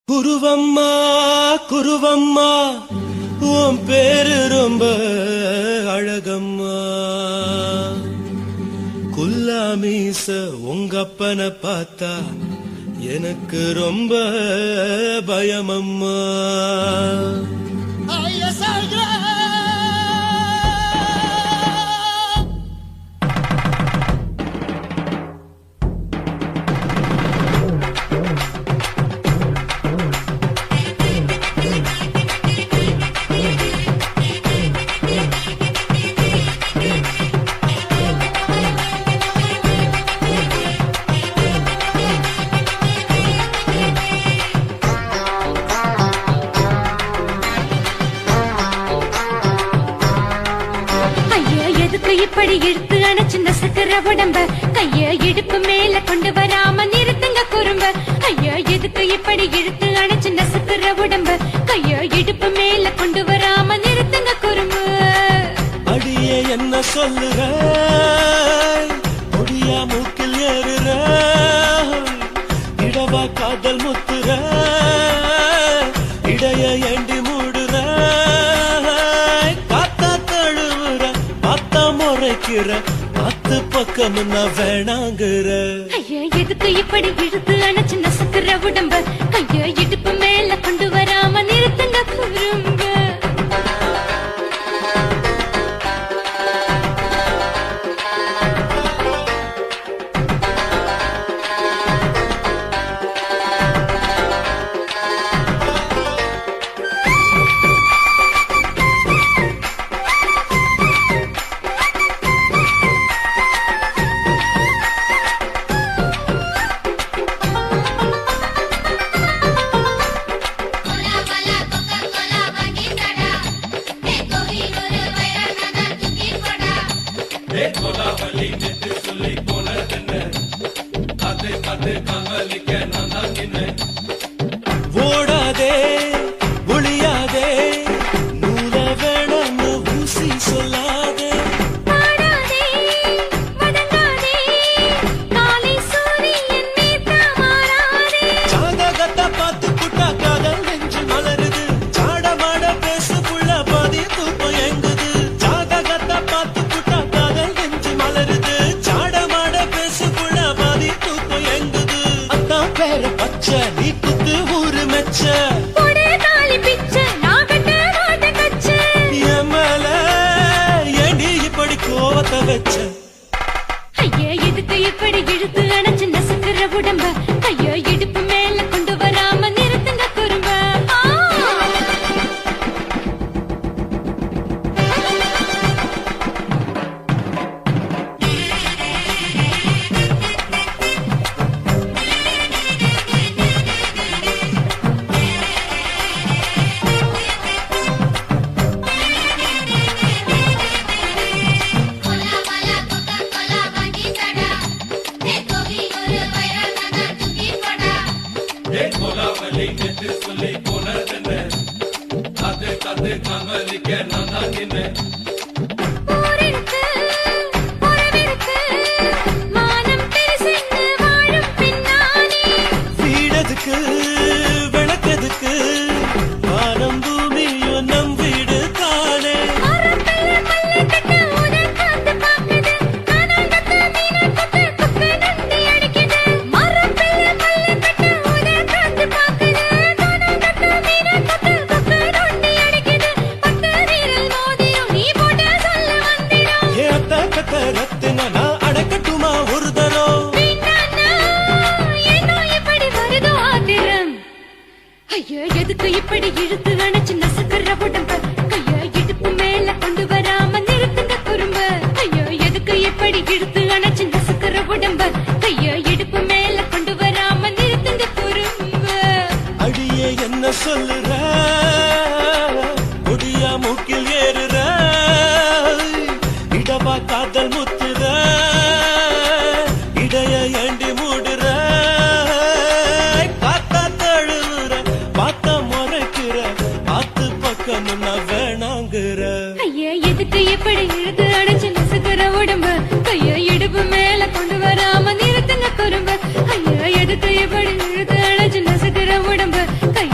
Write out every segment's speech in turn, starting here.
குருவம்மா குருவம்மா உன் பேரு ரொம்ப அழகம்மா. குல்லாமீச உங்க அப்பனை பார்த்தா எனக்கு ரொம்ப பயமம்மா. இப்படி இழுத்து அணைச்சிருந்த சக்கர உடம்ப கைய இடுப்பு மேல கொண்டு வராம நிறுத்துங்க குறும்ப. ஐயா எதுக்கு இப்படி இழுத்து அணைச்சிருந்த சக்கர உடம்ப கைய இடுப்பு மேல கொண்டு வராம நிறுத்துங்க குறும்பு. அடியே என்ன சொல்லுற முடியா மூக்கில் ஏறுற இடவா காதல் முத்துற இடைய ஏண்டி மூடுற காத்தா தழுவுற பாத்தா முறைக்கிற பத்து பக்கம் நான் வேணாங்குற. ஐயா எதுக்கு இப்படி இழுத்து அணைச்சிருந்த சக்கர உடம்ப கைய இடுப்பு மேல கொண்டு வராம நிறுத்துங்க குறும்ப. ஓடாதே ஒளியாதே நூல வேணான்னு ஊசி சொல்லாதே ஜாதகத்தை பார்த்து புட்டா காதல் நெஞ்சு மலருது சாடமாட பேசு புள்ள பாதி தூக்கம் எங்குது. ஜாதகத்தை பார்த்து புட்டா காதல் நெஞ்சு மலருது சாடமாட பேசு புள்ள பாதி தூக்கம் எங்குது. அதான் பேர பச்சை நீ குத்து ஊரு மெச்ச கோவத்தை வச்ச. ஐயா எதுக்கு இப்படி இழுத்து அணைச்சிருந்த சக்கர உடம்ப கைய இடுப்பு மேல கொண்டு வராம நிறுத்துங்க குறும்ப. வீடதுக்கு விளக்கதுக்கு வானம் பூமியும் நம் வீடு தானே. அடக்கட்டுமா ஒரு தரம் ஐயா எதுக்கு இப்படி இழுத்து அணைச்சிருந்த சக்கர உடம்ப கைய இடுப்பு மேல கொண்டு வராம நிறுத்துங்க குறும்ப. ஐயா எதுக்கு இப்படி இழுத்து அணைச்சிருந்த சக்கர உடம்ப கைய இடுப்பு மேல கொண்டு வராம நிறுத்துங்க குறும்ப. அடியே என்ன சொல்லுற முடியா மூக்கில் ஏறுற இடவா காதல் முத்துற இடைய ஏண்டி மூடுற காத்தா தழுவுற பாத்தா முறைக்கிற ஆத்து பக்கம் நான் வேணாங்குற. ஐயா எதுக்கு இப்படி இழுத்து அணைச்சிருந்த சக்கர உடம்ப கைய இடுப்பு மேல கொண்டு வராம நிறுத்துங்க குறும்ப. ஐயா எதுக்கு இப்படி இழுத்து அணைச்சிருந்த சக்கர உடம்ப கை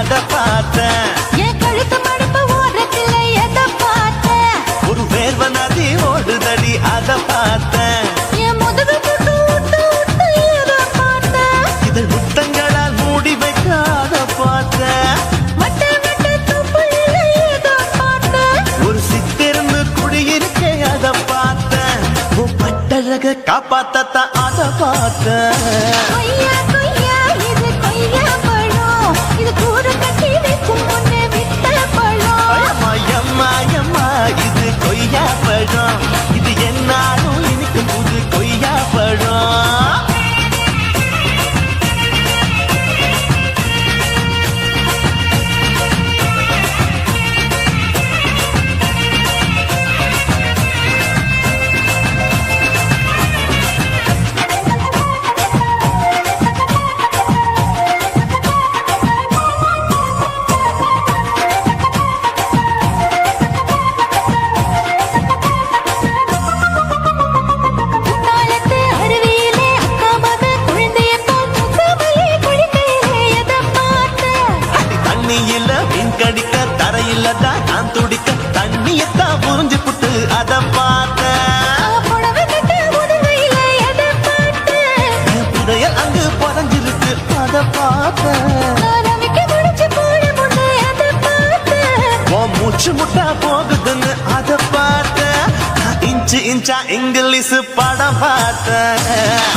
அத பார்த்தேன். என் கழுத்து மடுப்பு ஓரத்துல எதை பார்த்தேன்? ஒரு வேர்வ நதி ஓடுதடி அத பார்த்தேன். என் முதுகு புட்டு விட்டு விட்டு எதை பார்த்தேன்? இதழ் முத்தங்களால் மூடி வைக்க அத பார்த்தேன். வட்ட வட்ட துப்புல எதை பார்த்தேன்? ஒரு சித்திருந்து குடியிருக்கே அத பார்த்தேன். உன் பட்டழக காப்பாத்தத்தான் அத பார்த்தேன். கொய்யா கொய்யா இது கொய்யா பழம், இது கூட கட்டி வைக்கும் முன்னே விட்ட பழம். அம்மா எம்மா எம்மா இது கொய்யா பழம். இது என்னாலும் இனிக்கும் புது கொய்யா பழம். குத்தாலத்து அருவியிலே அக்கா மக குழந்தைய போல் முகமலே குளிக்கையிலே எதை பார்த்தேன்? தண்ணியில மீன் கடிக்க தரையில தான் நான் துடிக்க தண்ணியத்தான் புரிஞ்சு புட்டு அத பார்த்தேன். புடவை கட்ட முதுகையிலே எதை பார்த்தேன்? என் புதையல் அங்கு புதஞ்சிருக்கு அத பார்த்தேன். ரவிக்கு முடிச்சு போட முன்னே எதை பார்த்தேன்? உன் மூச்சு முட்டா போகுதுன்னு அத பார்த்தேன். நான் இன்ச்சு இன்ச்சா இங்கிலீஷ் படம் பார்த்தேன்.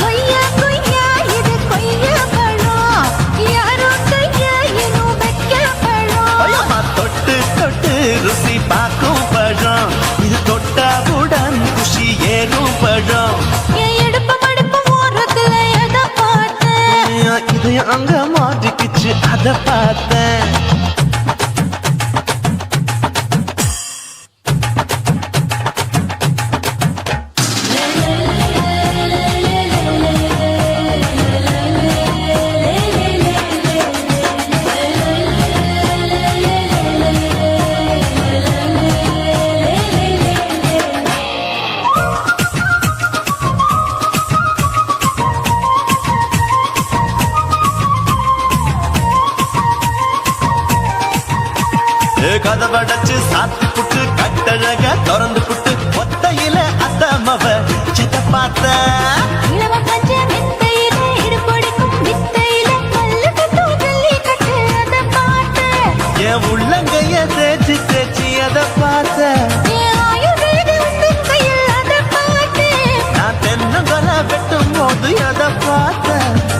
கொய்யா கொய்யா இது கொய்யா பழம், யாரோ கையா இன்னும் வைக்க பழம். ஐயம்மா தொட்டு தொட்டு ருசி பார்க்கும் பழம். இது தொட்டாவுடன் குஷி ஏறும் பழம். என் இடுப்பு மடுப்பு ஓரத்துல எதை பார்த்தேன்? இதயம் அங்க மாட்டிக்கிச்சு அத பார்த்தேன். கதவடைச்சு சாத்தி புட்டு கட்டழக திறந்து புட்டு ஒத்தையில அத்தமவ சித்த பார்த்த. இளவ பஞ்ச மெத்தையில இடுப்பொடிக்கும் வித்தையில பல்லு கட்டும் ஜல்லி கட்டு அதை பார்த்தேன். என் உள்ளங்கைய தேய்ச்சி தேய்ச்சி அத பார்த்த. என் ஆயுர்வேத உந்தன் கையில் அதை பார்த்தேன். நான் தென்னங்கொலை வெட்டும் போது அத பார்த்த.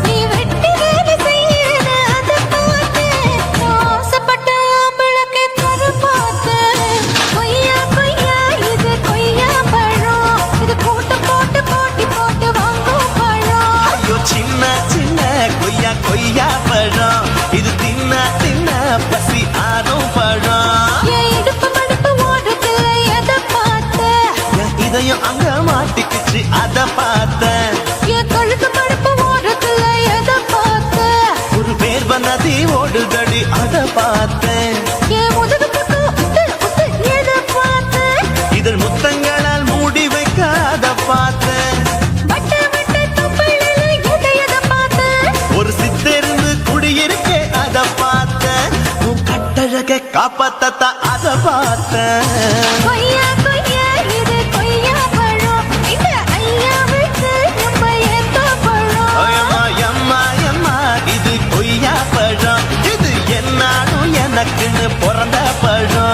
நீ வெட்டி வேலை செய்யறது அதை பார்த்தேன். ஆசைப்பட்ட ஆம்பளுக்கு தர பார்த்தேன். கொய்யா கொய்யா இது கொய்யா பழம், இது கூட்டு போட்டு போட்டி போட்டு வாங்கும் பழம். ஐயோ சின்ன சின்ன கொய்யா கொய்யா பழம். இது தின்ன தின்ன பசி ஆறும் பழம். என் இடுப்பு மடுப்பு ஓரத்துல எதை பார்த்தேன்? என் இதயம் அங்க மாட்டிக்கிச்சு அத பார்த்தேன். என் கழுத்து மடுப்பு ஓரத்துல எதை பார்த்தேன்? ஒரு வேர்வ நதி ஓடுதடி அத பார்த்தேன். என் முதுகு பக்கம் உத்து உத்து எதை பார்த்தேன்? இதழ் முத்தங்களால் மூடி வைக்க அத பார்த்தேன். வட்ட வட்ட துப்பலில எதை பார்த்தேன்? ஒரு சித்திருந்து குடியிருக்கே அத பார்த்தேன். உன் கட்டழக காப்பாத்தத்தான் அத பார்த்தேன். கொய்யா கொய்யா இது கொய்யா பழம், இந்த ஐயாவுக்கு நம்ம ஏத்த பழம். அம்மா எம்மா எம்மா இது கொய்யா பழம். இது என்னாலும் எனக்குன்னு பிறந்த பழம்.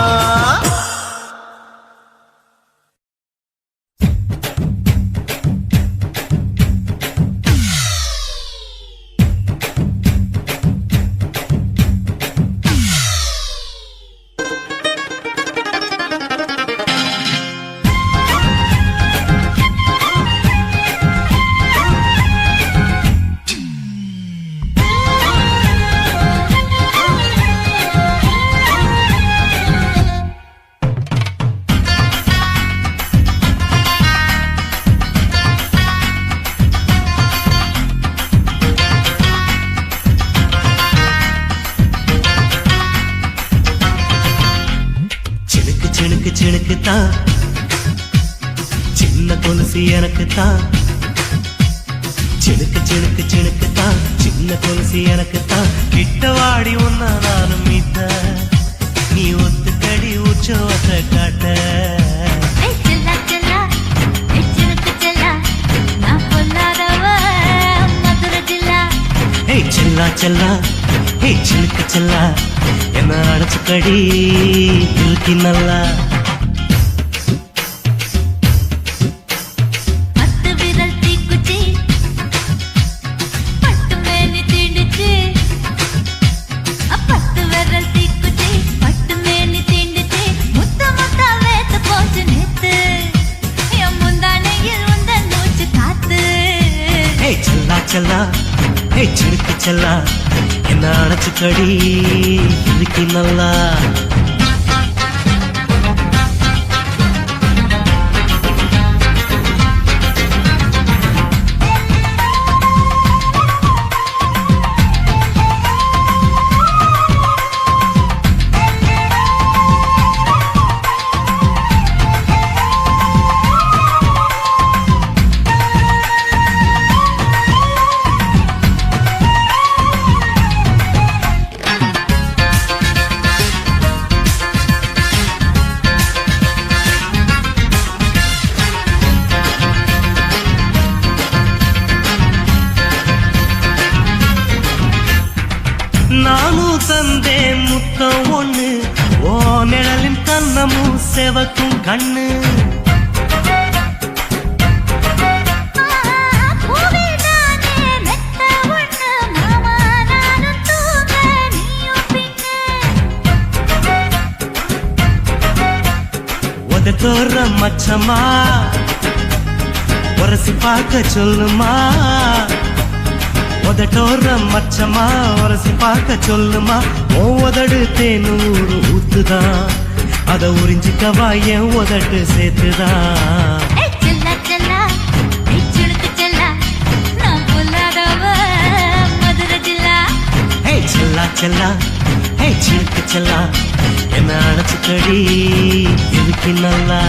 சிணுக்கு தான் சின்ன கொலுசு எனக்கு தான் சிலுக்கு சிலுக்கு சிலுக்குத்தான் சின்ன கொலுசு எனக்குத்தான் கிட்ட வாடி உன்ன நானும் மீட்ட நீ ஒத்துக்கடி உற்சவத்தை காட்ட செல்லா செல்லா சிலுக்கு செல்லா நான் பொல்லாதவ மதுரை ஜில்லா ஏய் செல்லா செல்லா ஏய் சிலுக்கு செல்லா என்ன அடைச்சுக்கடி இழுக்கி நல்லா பத்து விரல் தீக்குச்சி பட்டு மேனி தீண்டுச்சு பத்து விரல் தீக்குச்சி பட்டு மேனி தீண்டுச்சு முத்த முத்த வேத்து போச்சு நேத்து என் முந்தானையில் உந்தன் மூச்சு காத்து ஏய் செல்லா செல்லா ஏய் சிலுக்கு செல்லா என்ன அடைச்சுக்கடி இழுக்கி நல்லா நானும் தந்தேன் முத்தம் ஒண்ணு ஓ நிழலின் கண்ணமும் செவக்கும் கண்ணு உதட்டோர மச்சமா உரசி பார்க்க சொல்லுமா உதட்டோர மச்சமா உரசி பார்க்க சொல்லுமா உதடு தேனூறு ஊத்துதான் அத உறிஞ்சிக்கவா என் உதட்டு சேர்த்துதான் செல்லா செல்லா ஹே சிலுக்கு செல்லா என்ன அடைச்சுக்கடி இழுக்கி நல்லா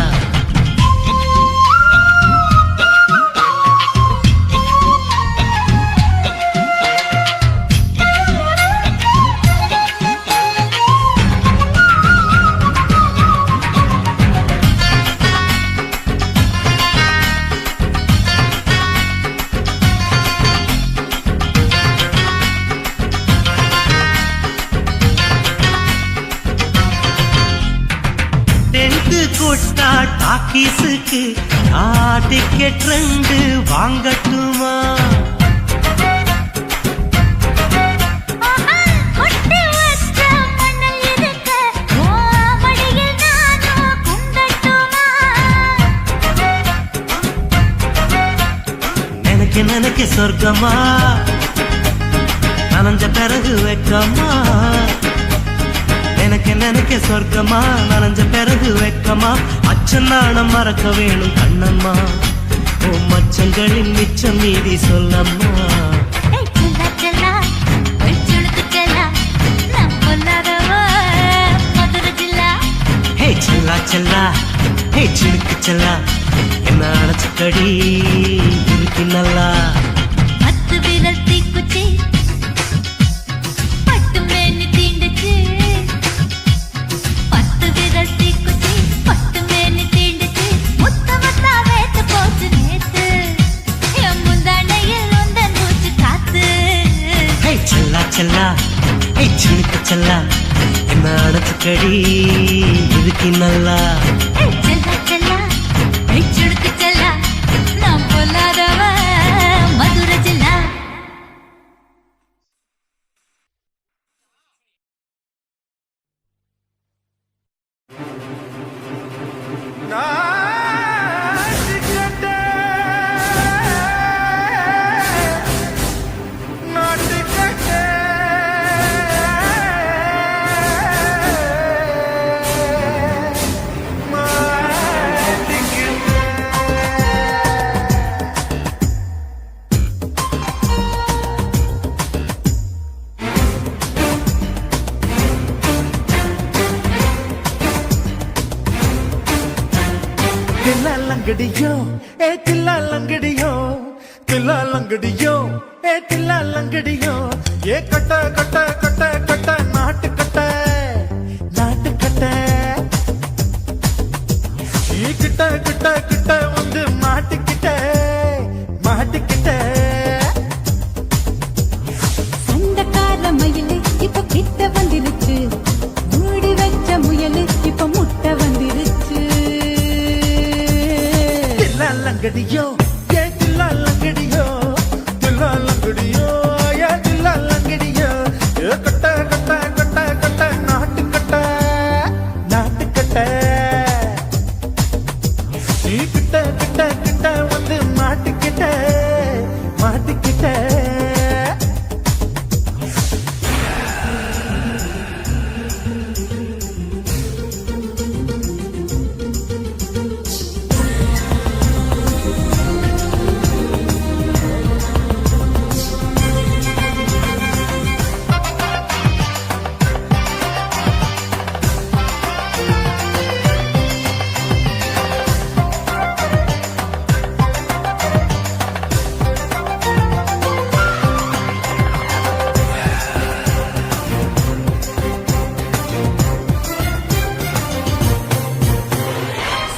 கொட்டா டாக்கீஸுக்கு டிக்கெட் 2 வாங்கட்டுமா நினைக்க நினைக்க சொர்க்கமா நனைஞ்ச பிறகு வெக்கமா எனக்கு நினைக்க சொர்க்கமா நனைஞ்ச பிறகு வெக்கமா அச்சநாணம் மறக்க வேணும் கண்ணம்மா ஓ மச்சங்களின் மிச்சம் மீதி சொல்லம்மா ஹே செல்லா செல்லா ஹே சிலுக்கு செல்லா என்ன அடைச்சுக்கடி இழுக்கி நல்லா பத்து விரல் தீக்குச்சி பட்டு மேனி தீண்டுச்சு பத்து விரல் தீக்குச்சி பட்டு மேனி தீண்டுச்சு முத்த முத்தா வேத்து போச்சு நேத்து என் முந்தானையில் உந்தன் மூச்சு காத்து ஹே செல்லா செல்லா ஹே சிலுக்கு செல்லா என்ன அடைச்சுக்கடி இழுக்கி நல்லா செல்லா செல்லா சிலுக்கு செல்லா நான் பொல்லாதவ மதுரை ஜில்லா தில்லாலங்கடியோ ஏ தில்லாலங்கடியோ தில்லாலங்கடியோ ஏ தில்லாலங்கடியோ ஏ கட்ட கட்ட கட்ட கட்ட நாட்டு கட்ட நாட்டு கட்ட நீ கிட்ட கிட்ட கிட்ட வந்து மாட்டிக்கிட்ட மாட்டிக்கிட்ட சண்டக்கார மயிலு இப்ப கிட்ட வந்துருச்சு மூடி வச்ச முயலு இப்ப முட்டை வந்துருச்சு தில்லாலங்கடியோ ஏ தில்லாலங்கடியோ தில்லாலங்கடியோ ஏ தில்லாலங்கடியோ ஏ கட்ட கட்ட கட்ட கட்ட நாட்டு கட்ட நாட்டு கட்ட நீ கிட்ட கிட்ட கிட்ட வந்து மாட்டிக்கிட்ட மாட்டிக்கிட்ட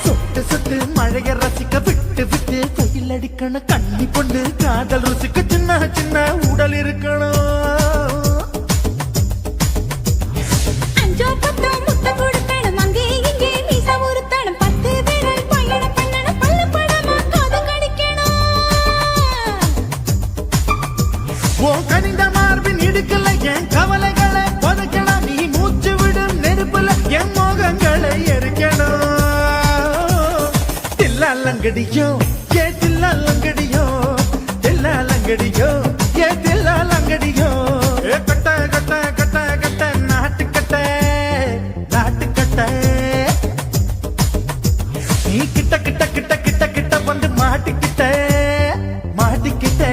சொட்டு சொட்டு மழைய ரசிக்க விட்டு விட்டு கையில் அடிக்கணும் கண்ணி பொண்ணு காதல் ருசிக்க சின்ன சின்ன உடல் இருக்கணும் அஞ்சோ பத்தோ முட்டை கொடுக்கணும் அங்கே இங்கே மீசா உருத்தணும் 10 விரல் பயணம் பண்ணணும் பல்ல படமா காது கடிக்கணும் ஓ கனிந்த மார்பின் இடுக்கல என் கவலைகளை புதைக்கணும் நீ மூச்சு விடும் நெருப்புல என் மோகங்களை எரிக்கணும் தில்லாலங்கடியோ ஏ தில்லாலங்கடியோ தில்லாலங்கடியோ ஏ தில்லாலங்கடியோ ஏ கட்ட கட்ட கட்ட கட்ட நாட்டு கட்ட நாட்டு கட்ட நீ கிட்ட கிட்ட கிட்ட கிட்ட கிட்ட வந்து மாட்டிக்கிட்ட மாட்டிக்கிட்ட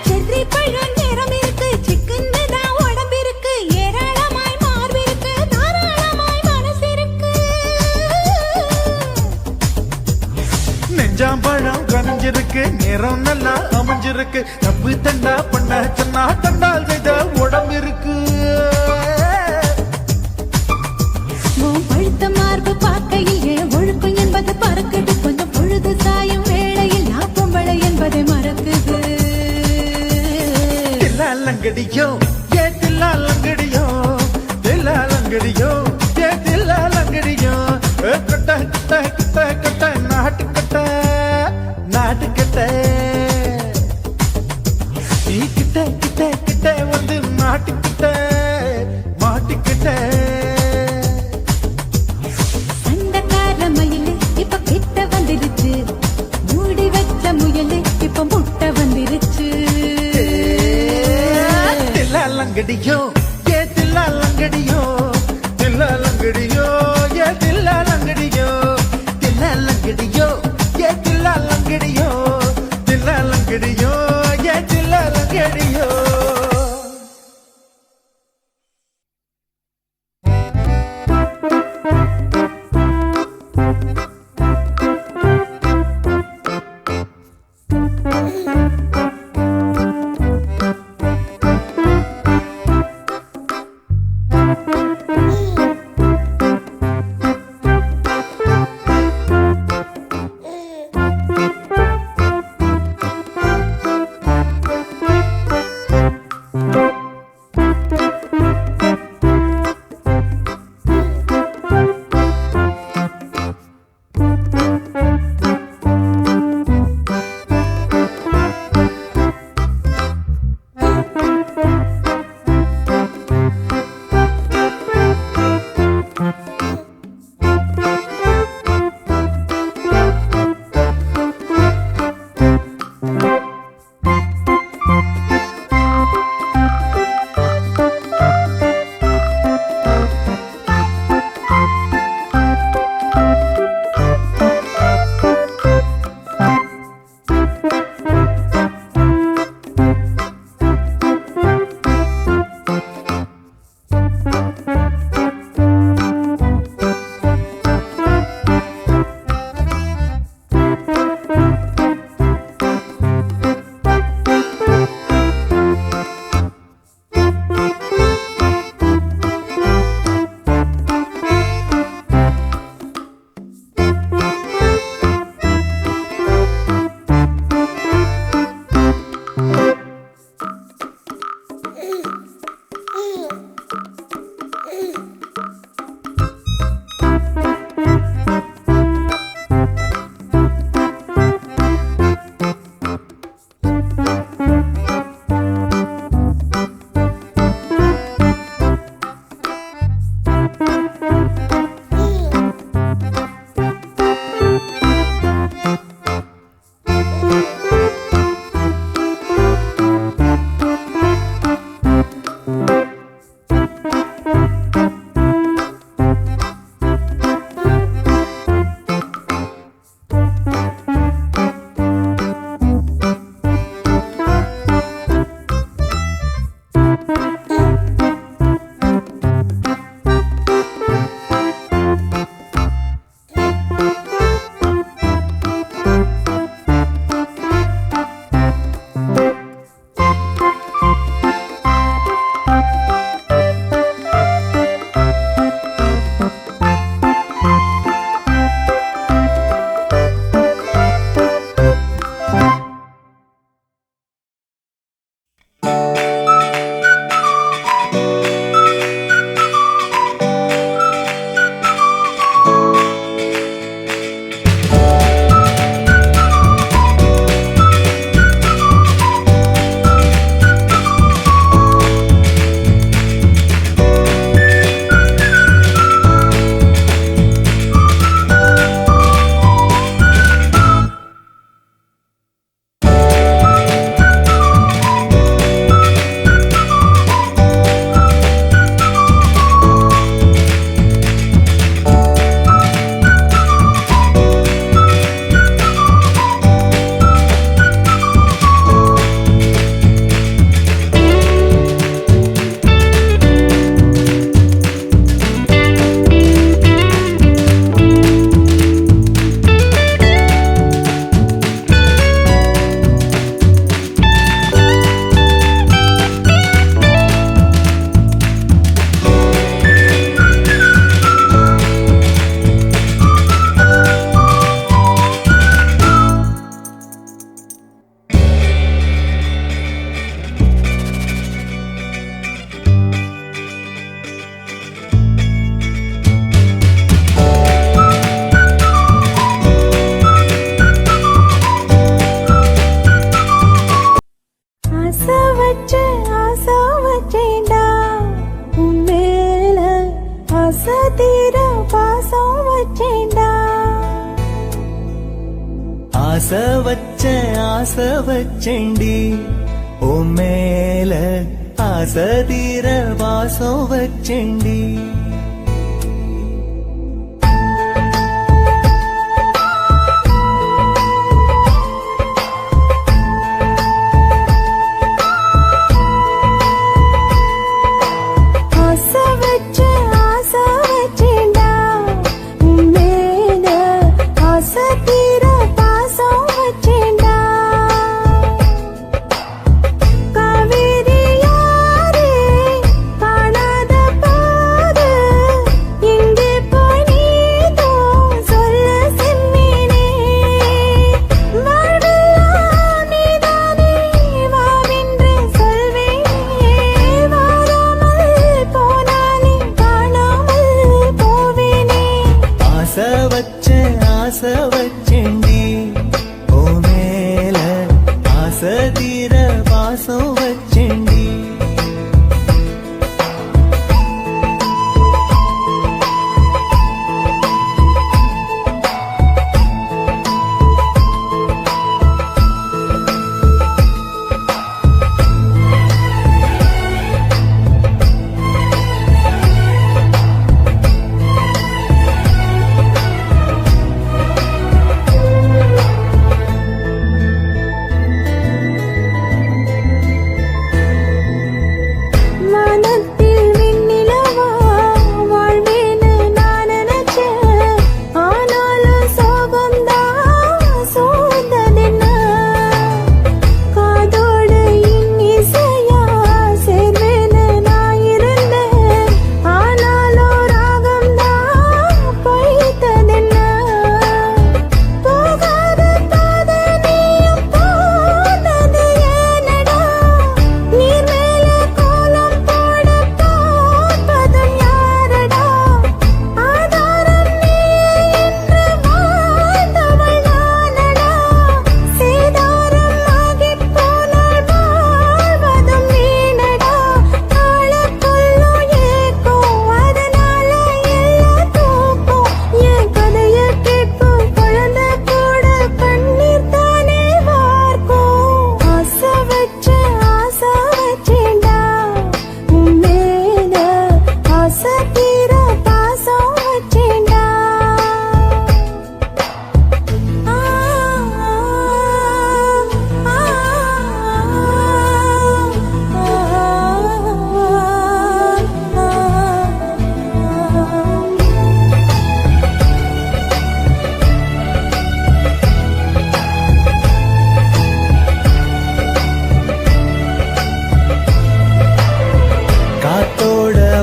செர்ரி பழம் நிறம் இருக்கு சிக்கன்னு தான் உடம்பு இருக்கு ஏராளமாய் மார்பு இருக்கு தாராளமாய் மனசு இருக்கு நெஞ்சாம்பழம் கனிஞ்சிருக்கு நேரம் நல்லா அமைஞ்சிருக்கு தப்பு தண்டா பண்ண சொன்னா தண்டால் செய்த உடம்பு இருக்கு உன் பழுத்த மார்பு பார்க்கையில் என் ஒழுக்கம் என்பது பறக்குது கொஞ்சம் பொழுது சாயும் வேளையில் நான் பொம்பளை என்பதை மறக்குது தில்லாலங்கடியோ ஏ தில்லாலங்கடியோ தில்லாலங்கடியோ ஏ தில்லாலங்கடியோ ஏ கட்ட கட்ட கட்ட கட்ட நாட்டு கட்ட நாட்டு கட்ட நீ கிட்ட கிட்ட கிட்ட வந்து மாட்டிக்கிட்ட மாட்டிக்கிட்ட சண்டக்கார மயிலு இப்ப கிட்ட வந்துருச்சு மூடி வச்ச முயலு இப்ப முட்டை வந்துருச்சு தில்லாலங்கடியோ ஏ தில்லாலங்கடியோ தில்லாலங்கடியோ ஏ தில்லாலங்கடியோ தில்லாலங்கடியோ ஏ தில்லாலங்கடியோ தில்லாலங்கடியோ ஏ தில்லாலங்கடியோ ஆசை தீர பாசம் வச்சேண்டா ஆசை வச்சேண்டி ஓ மேல ஆசை தீர வாசம் வச்சேண்டி ஆசை வச்சேண்டி ஓ மேல ஆசை தீர வாசம் வச்சேண்டி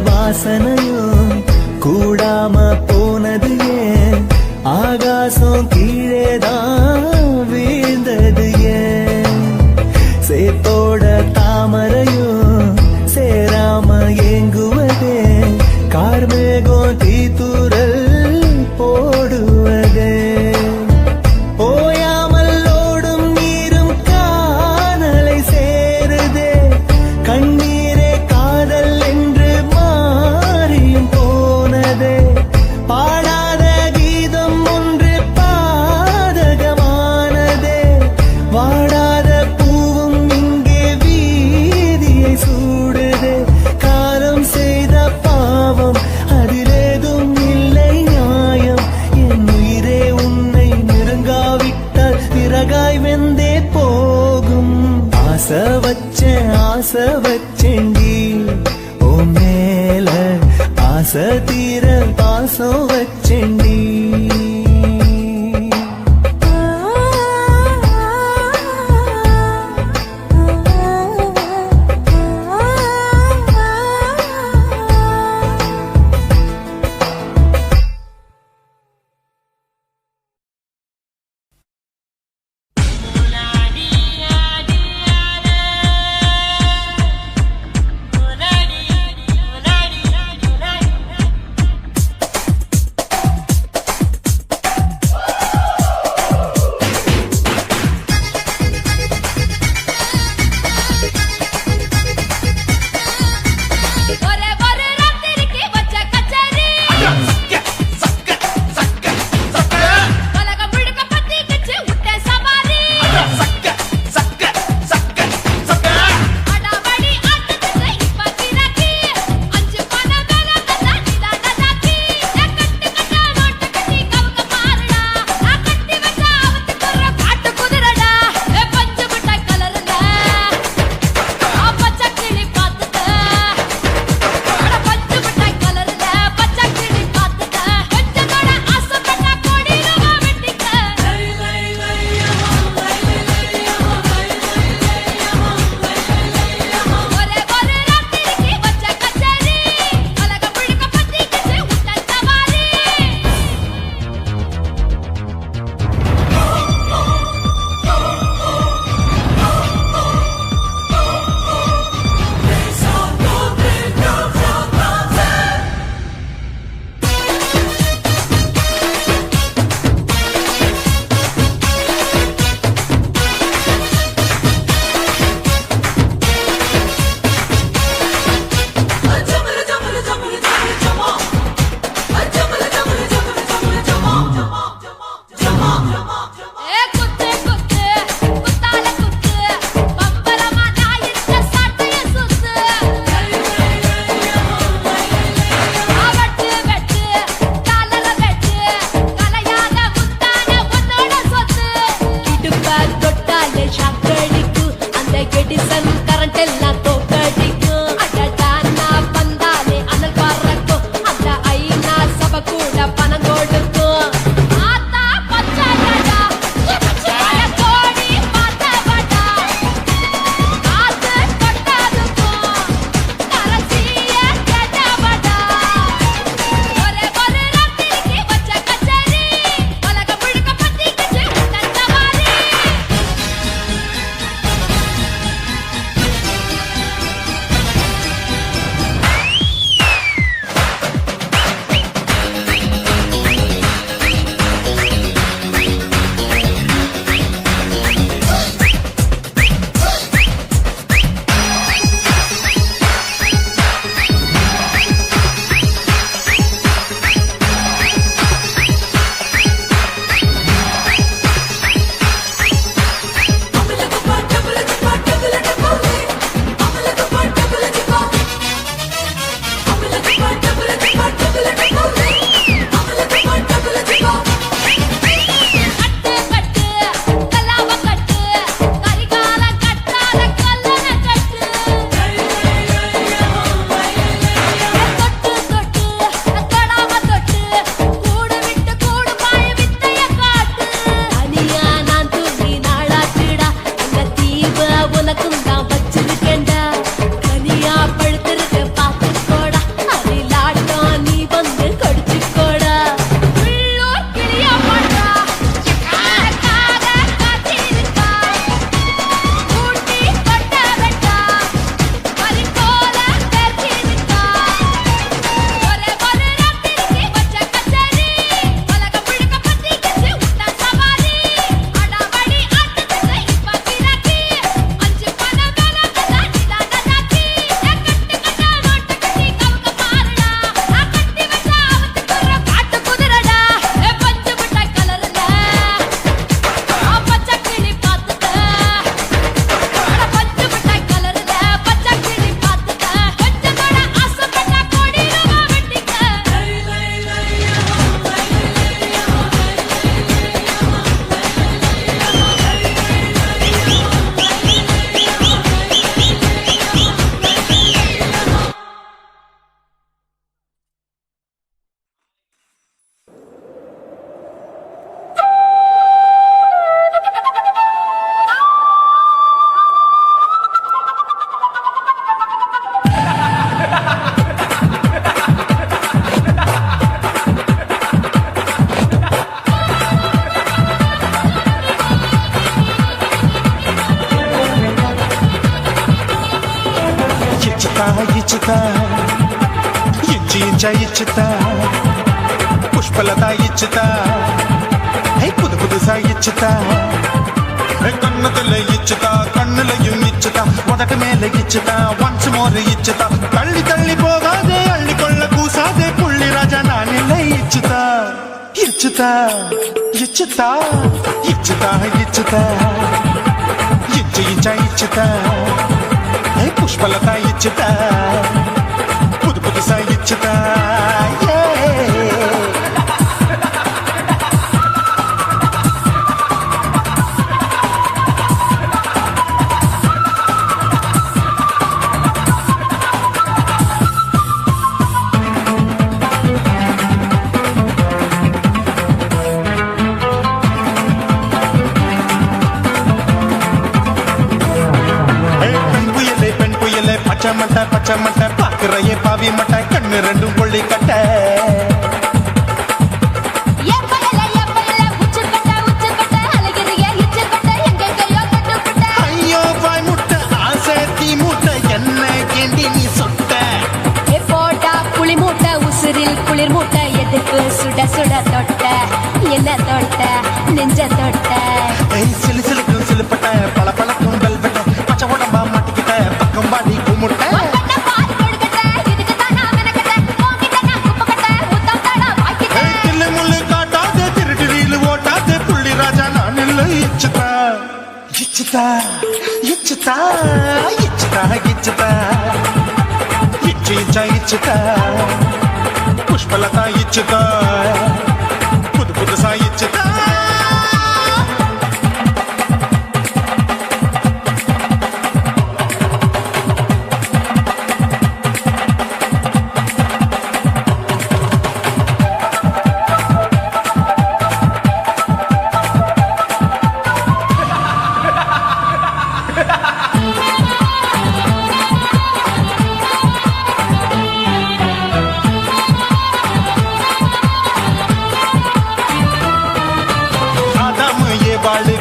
வாசனையும் கூடாம போனது ஏன் ஆகாசம் கீழேதான் வீழ்ந்தது ஏன் சேத்தோட தாமரையும் சேராம ஏங்குவதே கார்மேகம் தீத்துரல் போடுவதே ஓயாமல் ஓடும் நீரும் காணலை சேருதே கண்ணீரே காதல் என்று மாறியும் போனதே பாடாத கீதம் ஒன்று பாதகமானதே வாடாத பூவும் இங்கே வீதியை சூடுதே காலம் செய்த பாவம் அதிலேதும் இல்லை நியாயம் என் உயிரே உன்னை நெருங்காவிட்டால் பிறகாய் வெந்தே போகும் ஆசை வச்சேண்டி ஓ மேல ஆசை தீர பாசம் வச்சேண்டி இச்சுதா புஷ்பலதா இச்சுதா புது புதுசா இச்சுதா கண்ணத்துல இச்சுதா கண்ணுலையும் இச்சுதா உதட்டு மேல இச்சுதா ஒன்ஸ் மோர் இச்சுதா தள்ளி தள்ளி போகாதே அள்ளி கொள்ள கூசாதே புள்ளி ராஜா நான் இல்லை இச்சுதா இச்சுதா இச்சுதா இச்சுதா இச்சுதா இச்சு இச்சா இச்சுதா புஷ்பலதா இச்சுதா புது புதுசா இச்சுதா பச்சை மட்டை பாக்குறையே பாவி மட்டை கண்ணு ரெண்டும் கொள்ளி கட்ட ஐயோ வாய் முட்டை ஆசை தீ முட்டை என்ன கேண்டி நீ சொட்ட போட்டா புளி மூட்டை உசுரில் குளிர் மூட்டை எதுக்கு சுட சுட தொட்ட என்ன தொட்ட நெஞ்ச தொட்ட சிலு சிலுக்கும் சிலுப்பட்ட பல பழக்கும் வெல்வெட்ட பச்சை உடம்பா மாட்டிக்கிட்ட பக்கம் பாடி குமுட்ட இச்சுதா இச்சுதா இச்சுதா இச்சுதா இச்சு இச்சா இச்சுதா புஷ்பலதா இச்சுதா புது புதுசா இச்சுதா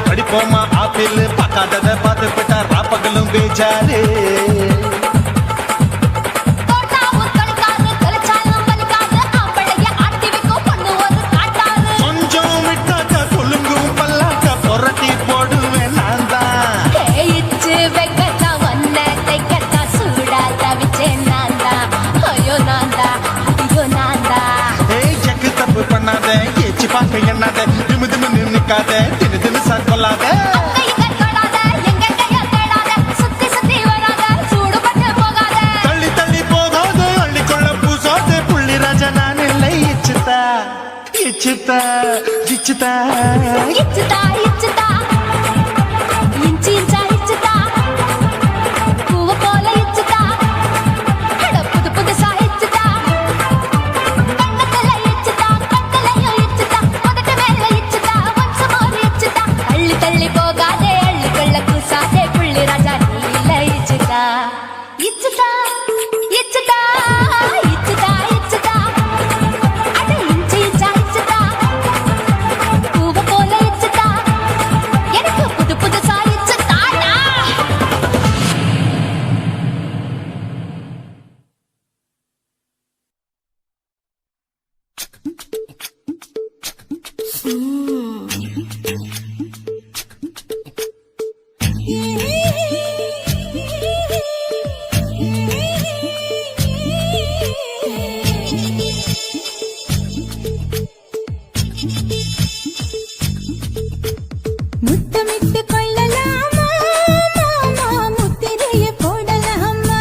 கடிப்போமா ஆப்பிள் பார்க்காதத பார்த்து விட்டா ராப்பகலும் பேச்சாரு கொஞ்சம் விட்டாக்க கொலுங்கும் பல்லாக்க புரட்டி போடுவேன் நான் தான் வைக்கத்தான் வந்த தைக்கத்தான் சூடா தவிச்சேன் நான் தான் ஐயோ நான் தான் ஐயோ நான் தான் ஜக்கு தப்பு பண்ணாத ஏச்சு பார்க்க எண்ணாத திமு திமு நின்னுக்காத தினு தினு கொல்லாத தள்ளி தள்ளி போகாத அள்ளி கொள்ள பூசாத புள்ளி ராஜா நான் இல்லை இச்சுதா இச்சுதா இச்சுதா இச்சுதா இச்சுதா இஞ்சி இஞ்சா இச்சுதா பூவ போல இச்சுதா புது புதுசா இச்சுதா கண்ணத்துல இச்சுதா கட்டலையும் இச்சுதா உதட்டு மேல இச்சுதா ஒன்ஸ் மோர் இச்சுதா தள்ளி தள்ளி போகாதே அள்ளி கொள்ள கூசாதே புள்ளி ராஜா நீல இச்சுதா இச்சுதா இச்சுதா இச்சுதா இச்சுதா அட இஞ்சி இஞ்சா இச்சுதா பூவ போல இச்சுதா எனக்கு புது புதுசா இச்சுதாடா முத்தமிட்டு கொள்ளலாமா மாமா முத்திரைய போடலாமா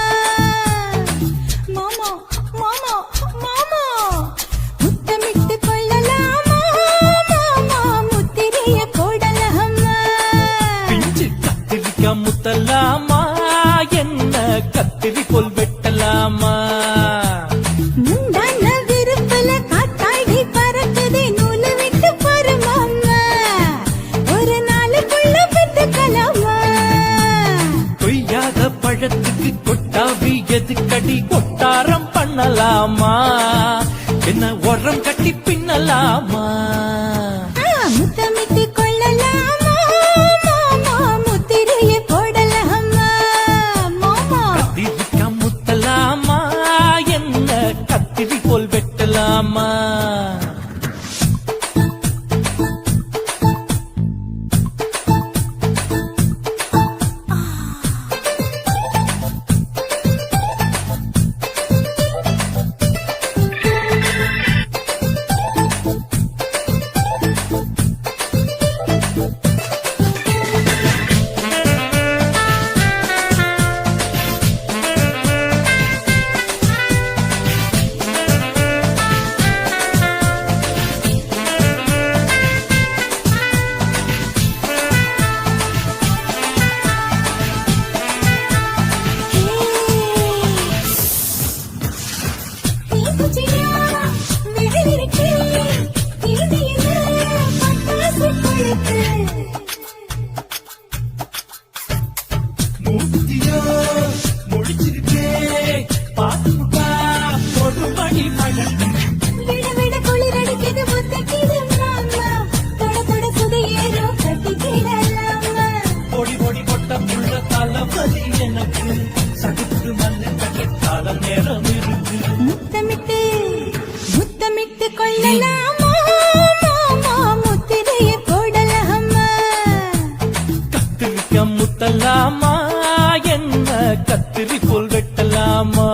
மாமா மாமா மாமா முத்தமிட்டு கொள்ளலாமா மாமா முத்திரைய போடலாமா பிஞ்சு கத்திரிக்கா முத்தலாமா என்ன கத்திரி போல் வெட்டலாமா முந்தான விருப்பல காத்தாடி பறக்குதே நூலு விட்டு பாரு மாமா ஒரு நாளுக்குள்ள பெத்துக்கலாமா கொய்யாத பழத்துக்கு கொட்டாவி எதுக்கடி கொட்டாரம் பண்ணலாமா என்ன உரம் கட்டி பின்னலாமா முத்தமிட்டு கொள்ளலாமா மாமா முத்திரைய போடலாமா மாமா கத்திரிக்கா முத்தலாமா என்ன கத்திரி போல் குச்சியா விழிருக்கு திருடியில பட்டாசு கொளுத்து மூத்தியோ முடிச்சிருக்கே பாத்துட்டா ஒரு மணி பழக்கம் விட விட குளிரடிக்குது முத்தக்கிது மாமா தொட தொட சுதையேறோ கட்டிக்கிடலாமா பொடி பொடி பொட்ட புள்ள தளபதி எனக்கு சகுத்து மண்ணு கட்டால நேரம் இருக்கு முத்தமிட்டு முத்தமிட்டு கொள்ளலாமா மாமா முத்திரைய போடலாமா கத்திரிக்க முத்தலாமா என்ன கத்திரி போல் வெட்டலாமா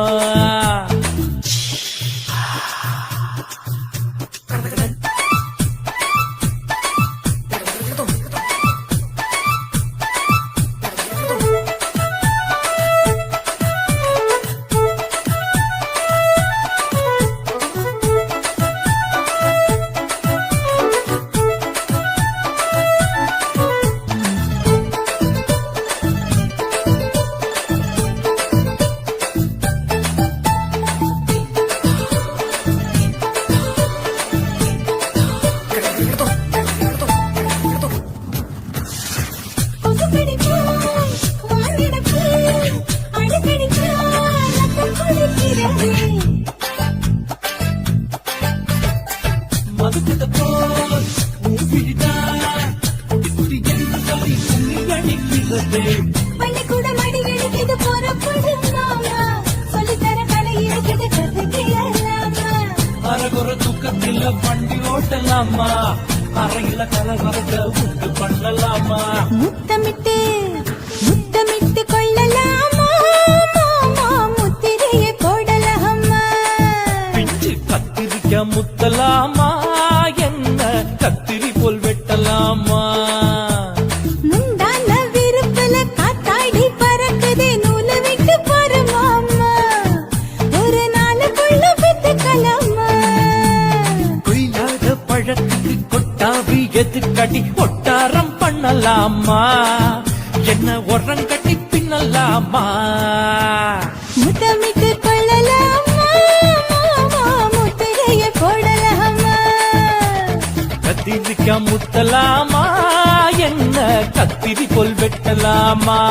கொசுக்கடிப்பா வாங்கிடப்பு அடிக்கடிப்பா ரத்தம் குடிக்கிறது மதுக்கிட்ட போல் ஊபிட்டா குடி என்று சொல்லி கும்மி அடிக்கிறது பள்ளிக்கூட மடி எடுக்குது புறப்படும் மாமா சொல்லித்தர கலை இருக்குது கத்துக்கலாமா அரகுற தூக்கத்தில் வண்டி ஓட்டலாமா அறையில கலவரத்தை உண்டு பண்ணலாமா முத்தமிட்டு முத்தமிட்டு கொள்ளலாமா மாமா முத்திரைய போடலாமா பிஞ்சு கத்திரிக்க முத்தலாமா என்ன கத்திரி போல் வெட்டலாமா முந்தான விருப்பல காத்தாடி பறக்குதே நூலை விட்டு போற மாமா ஒரு நாளுக்குள்ள பெத்துக்கலாமா கொய்யாத பழத்துக்கு கொட்டாவி எதுக்கடி ஒட்டாரம் பண்ணலாமா என்ன உரங்கட்டி பின்னலாமா முத்தமிட்டு கொள்ளலாமா மாமா முத்திரைய போடலாமா கத்திரிக்க முத்தலாமா என்ன கத்திரி போல் வெட்டலாமா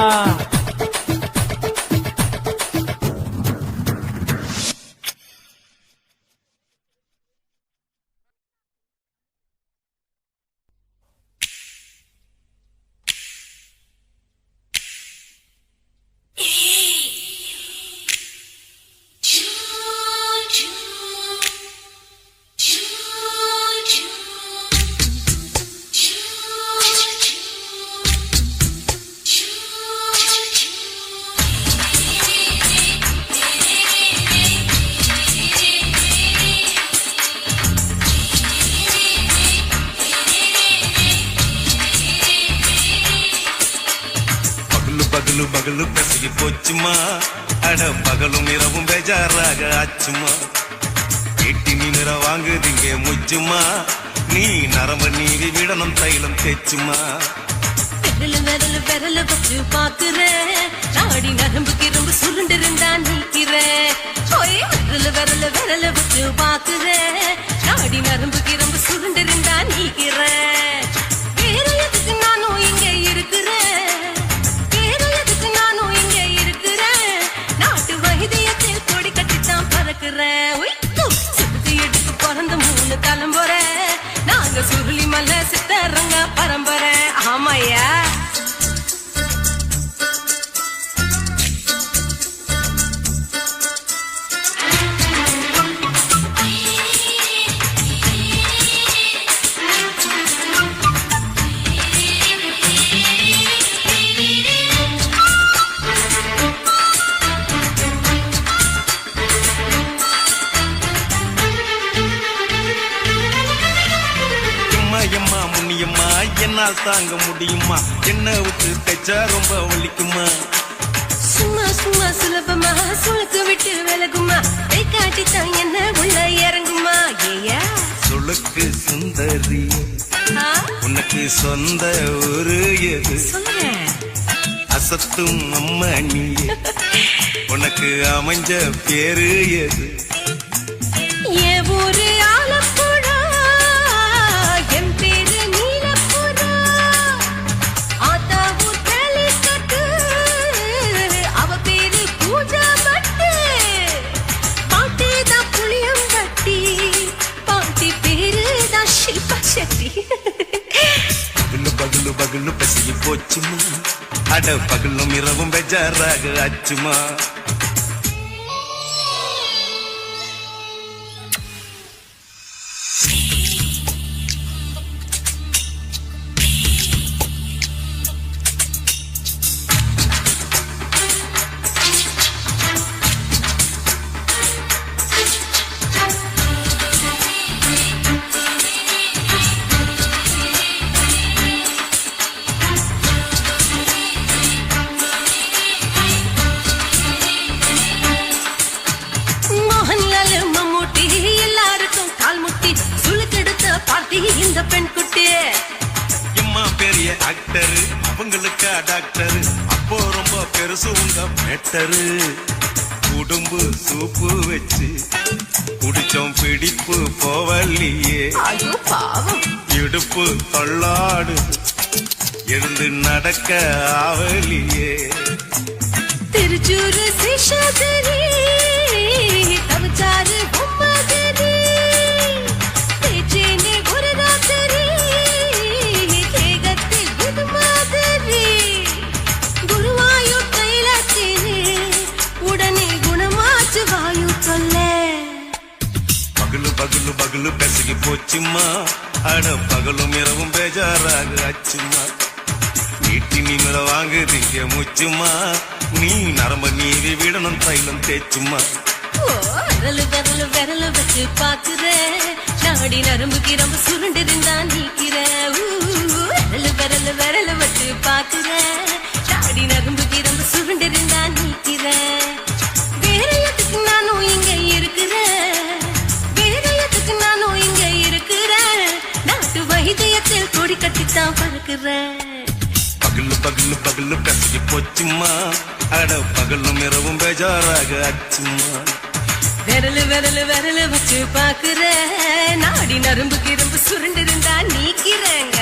பகலு பகலு பசிக்கு போச்சுமா அட பகலும் இரவும் பேஜாராக ஆச்சுமா எட்டி நீ நிற வாங்குதிங்க முச்சுமா நீ நரம்ப நீவி விடணும் தைலம் தேச்சுமா விரல விரல வச்சு பாக்குறேன் நாடி நரம்புக்கு ரொம்ப சுருண்டு இருந்தா நீக்கிறேன் விரல வச்சு பாக்குறேன் நாடி நரம்புக்கு ரொம்ப சுருண்டு இருந்தா நீக்கிறேன் வேற எதுக்கு நானும் இங்க இருக்கிறேன் வேற எதுக்கு நானும் இங்க இருக்கிறேன் நாட்டு வைத்தியத்தில் கொடி கட்டித்தான் பறக்கிறேன் சுத்தி எடுத்து பிறந்த 3 தலைமுறை நாங்க சுருளி மலை சித்தரங்க பரம்பரை ஆமாயா எம்மா முன்னியம்மா என்னால் தாங்க முடியுமா என்ன விட்டு தைச்சா ரொம்ப வலிக்குமா சும்மா சும்மா சுலபமா சுளுக்கு விட்டு விலகுமா கை காட்டித்தான் என்ன உள்ள இறங்குமா ஏயா சுளுக்கு சுந்தரி ஆ, உனக்கு சொந்த ஊரு எது சொல்லுங்க அசத்தும் அம்மா நீ உனக்கு அமைஞ்ச பேரு எது போச்சுமா அட பகலும் இரவும் பெஜாராக ஆச்சுமா மோகன்லால் மம்மூட்டி எல்லாருக்கும் கால் முட்டி சுளுக்கெடுத்த பார்ட்டி இந்த பெண் குட்டி எம்மா பெரிய ஆக்டர் அவங்களுக்கா டாக்டர் அப்போ ரொம்ப பெருசு உங்க மேட்டரு உடும்பு சூப்பு வச்சு குடிச்சோம் பிடிப்பு போவல்லையே ஐயோ பாவம் இடுப்பு தொள்ளாடு எழுந்து நடக்க ஆவலியே திருச்சூரு சேஷாதிரி தவச்சாரு பொம்மாதிரி பேச்சேனே ஒரு ராத்திரி தேகத்தில் புது மாதிரி குருவாயூர் கைலாச்சேனே உடனே குணமாச்சு வாயு சொல்ல பகலு பகலு பகலு பெசகி போச்சுமா அட பகலும் இரவும் பேஜாராக ஆச்சுமா நீட்டி நீங்கள வாங்குதீங்க முச்சுமா நீ நரம்ப நீவி விடணும் தைலம் தேச்சுமா விரலு விரலு விரலு வச்சு பாக்குற நாடி நரம்பு கிரம்பு சுருண்டிருந்தா நீக்கிற விரலு விரலு விரலு வச்சு பாக்குற நாடி நரம்பு கிரம்பு சுருண்டிருந்தா நீக்கிற வேற எதுக்கு நானும் இங்க இருக்கிற வேற எதுக்கு நானும் இங்க இருக்கிற நாட்டு வைத்தியத்தில் கொடி கட்டித்தான் பறக்குற பகலு பகலு பகலு பெசகி போச்சுமா அட பகலும் இரவும் பேஜாராக ஆச்சுமா விரலு விரலு விரலு வச்சு பாக்குற நாடி நரம்பு கிரம்பு சுருண்டிருந்தா நீக்கிறேங்க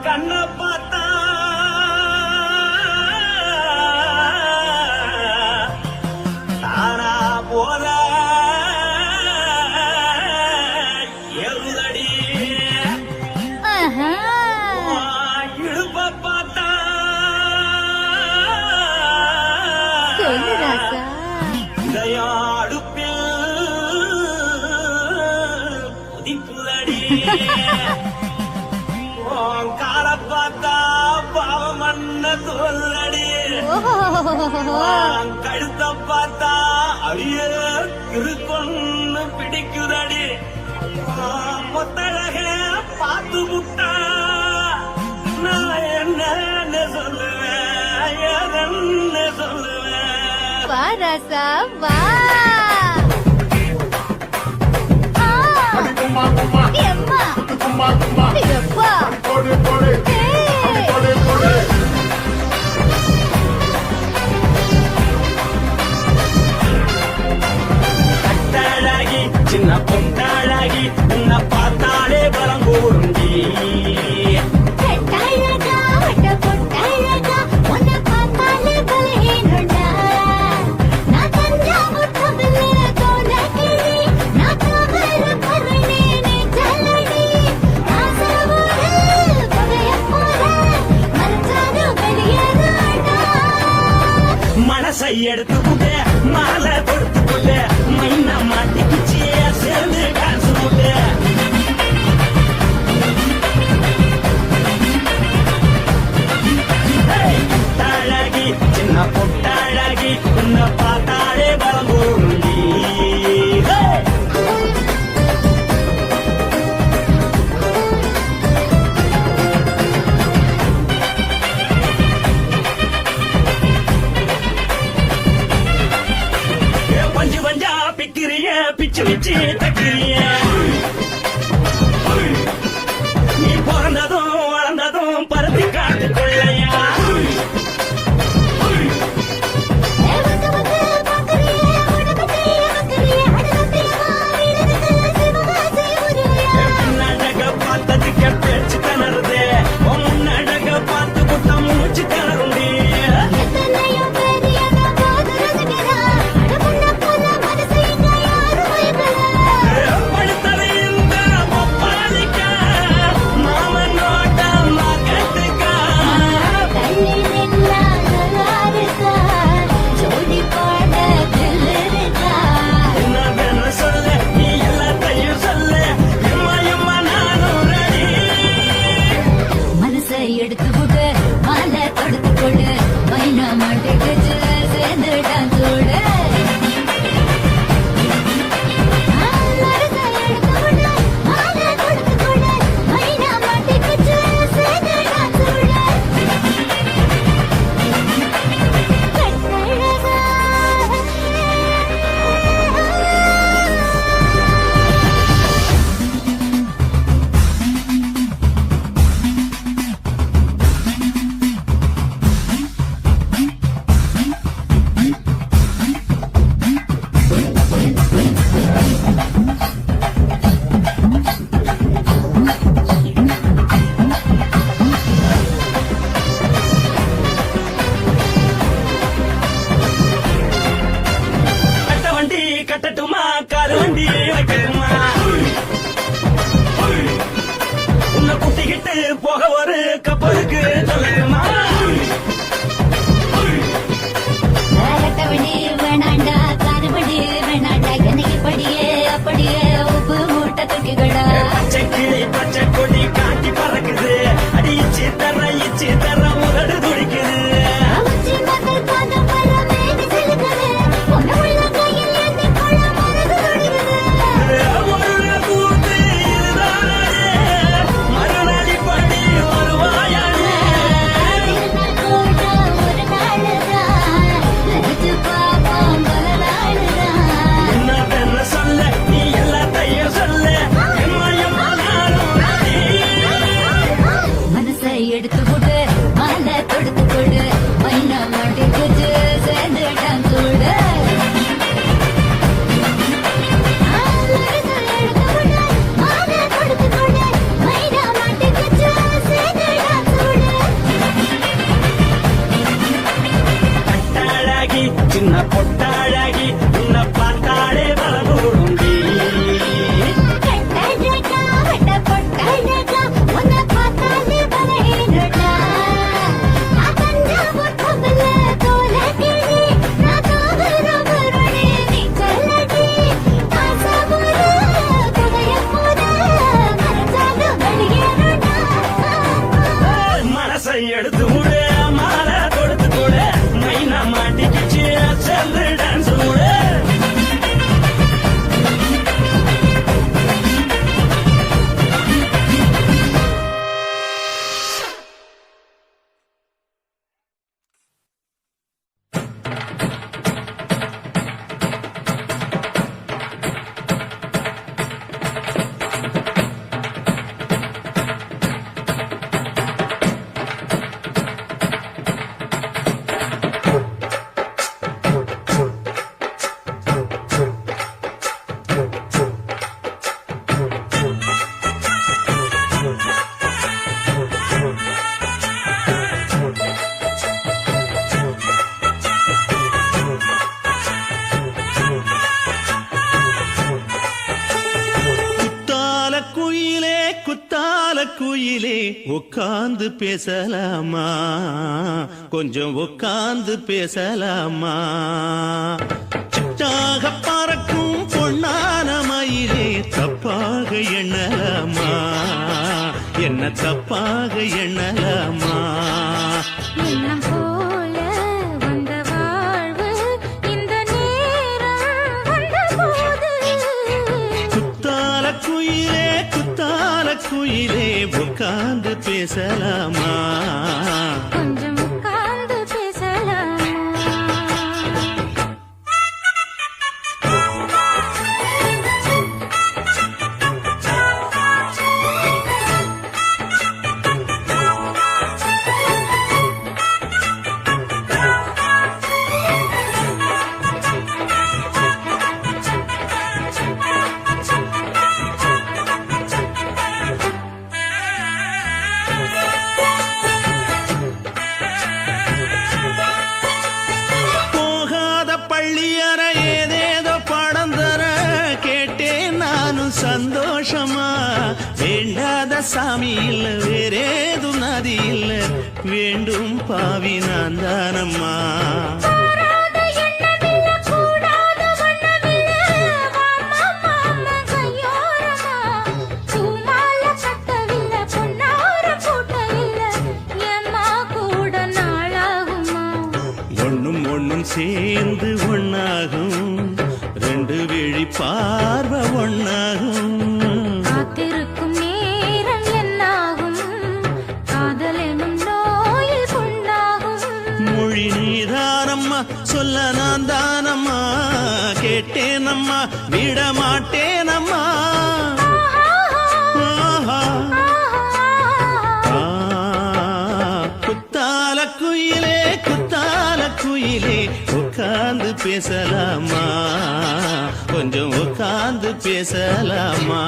கண்ண பார்த்தா தானா போற எருதடி இடுப்ப பார்த்தா இதயம் அடுப்பில் புதிக்குதடி கால பார்த்தா பாவம் மண்ண சொல்லடி கழுத்த பார்த்தா அழிய இருக்குன்னு பிடிக்குதடி மொத்தழக பார்த்து விட்டா நான் என்ன சொல்லுவேன் எதன்னு சொல்லுவேன் வாராசா வா எம்மா எப்பா கட்டாளாகி சின்ன பொட்டாளாகி உன்னை பார்த்தாலே பலம் கூறுண்டி மனசை எடுத்துக்கிட்டு மாலை கொடுத்துக்கிட்டு மைனா மாட்டிக்கிச்சு சேர்ந்து டான்ஸ் போட்டு பொட்டாழகி சின்ன பொட்டாழகி உன்னை பார்த்தாலே பலம் கூறுண்டி பஞ்சு பஞ்சா பிக்கிறிய பிச்சு வச்சு தக்கிறிய நீ பிறந்ததும் வளர்ந்ததும் பருத்தி காட்டு கொள்ளையா முன்னழக பார்த்ததுக்கு பேச்சு திணறுது முன்னழக பார்த்து புத்தம் மூச்சு திணறுண்டி எத்தனையோ பேர் என்ன போது ரசிக்கிறா எடுத்து விடு மாலை தொடுத்து கொடு மைனா மாட்டுக்கு சேர்ந்து டான்ஸ் ஓடு கட்டட்டுமா காரு வண்டி வைக்கணுமா உன்னை குட்டிக்கிட்டு போக ஒரு கப்பலுக்கு சொல்லணுமா கட்டவண்டி வேணாண்டா காருவண்டி வேணாண்டா எனக்கு படியே அப்படியே உப்பு மூட்டை தூக்கிக்கடா பச்சை கிளி பச்சை கொடி காட்டி பறக்குது அடி இச்சி தர உதடு துடிக்குது எடுத்து விடு மாலை தொடுத்து கொடு மைனா மாட்டுக்கு சேர்ந்து டான்ஸ் ஓடு கட்டாழகி சின்ன பொட்டாழகி உன்னை பார்த்தாலே வரக்கூடுண்டி எடுத்து விடு மாலை கொடுத்து கொடு மைனா மாட்டிக்கிச்சு சேர்ந்து டான்ஸ் விடு குயிலே உட்கார்ந்து பேசலாமா கொஞ்சம் உட்கார்ந்து பேசலாமா சிட்டாக பறக்கும் பொன்னான மயிலே தப்பாக எண்ணலாமா என்ன தப்பாக எண்ணலாமா எண்ணம் போல வந்த வாழ்வு இந்த நேரம் வந்தபோது குத்தால குயிலே உட்கார்ந்து பேசலாமா கொஞ்சம் உட்கார்ந்து பேசலாமா சந்தோஷமா வேண்டாத சாமி இல்ல வேறேதும் நதி இல்ல வேண்டும் பாவி நான் தானம்மா சேர்ந்து ஒன்னாகும் ரெண்டு விழி பார்வை ஒன்னாகும் காத்திருக்கும் நேரம் என்னாகும் காதல் எனும் நோயில் புண்ணாகும் மொழி நீதானம்மா சொல்ல நான் தானம்மா கேட்டேனம்மா விட மாட்டேனம்மா ஆஹா. குத்தால குயிலே குத்தால குயிலே உட்கார்ந்து பேசலாமா கொஞ்சம் உட்கார்ந்து பேசலாமா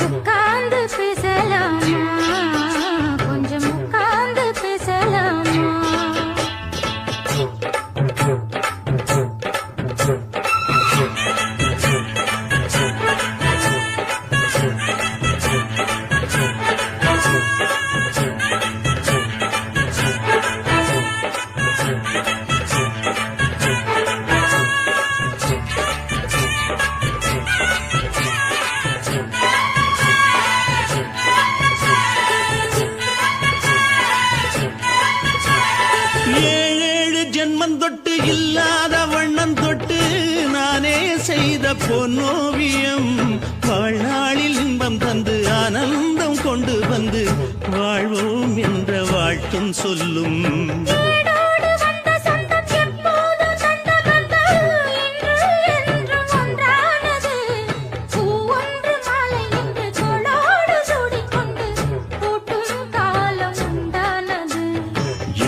உட்கார்ந்து பேசலாமா கொஞ்சம் உட்கார்ந்து பேசலாமா ஏழேழு ஜென்மம் தொட்டு இல்லாத வண்ணம் தொட்டு நானே செய்த பொன்னோவியம் வாழ்நாளில் இன்பம் தந்து ஆனந்தம் கொண்டு வந்து வாழ்வோம் என்ற வாழ்த்தும் சொல்லும் வீடோடு வந்த சொந்தம் எப்போதும் தந்த பந்தம் இன்று என்றும் ஒன்றானது பூ ஒன்று மாலை என்று தோளோடு சூடிக்கொண்டு பூட்டும் காலம் உண்டானது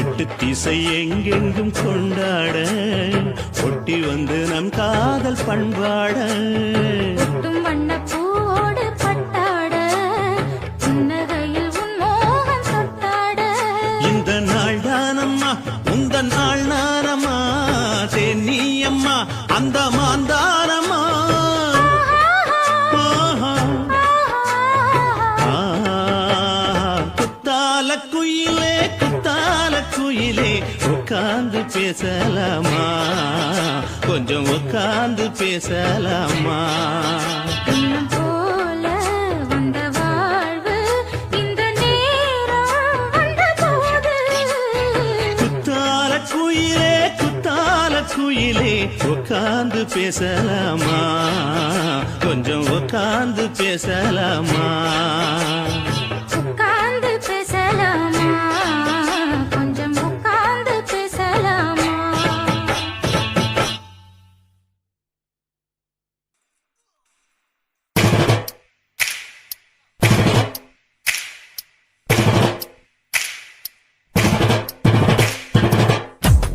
எட்டு திசை எங்கெங்கும் கொண்டாட ஒட்டி வந்து நம் காதல் பண்பாட ஒட்டும் வண்ணப் பூவோடு பட்டாட புன்னகையில் உன் மோகம் தொட்டாட இந்த நாள் தானம்மா உந்த நாள் நானம்மா தேனி அம்மா அந்த மாந்தானம்மா ஆஹா. குத்தால குயிலே குத்தால குயிலே உட்கார்ந்து பேசலாமா கொஞ்சம் உட்கார்ந்து பேசலாமா இன்னும் போல வந்த வாழ்வு இந்த நேரம் வந்தபோது குத்தால குயிலே குத்தால குயிலே உட்கார்ந்து பேசலாமா கொஞ்சம் உட்கார்ந்து பேசலாமா உட்கார்ந்து பேசலாமா கொஞ்சம் உட்கார்ந்து பேசலாமா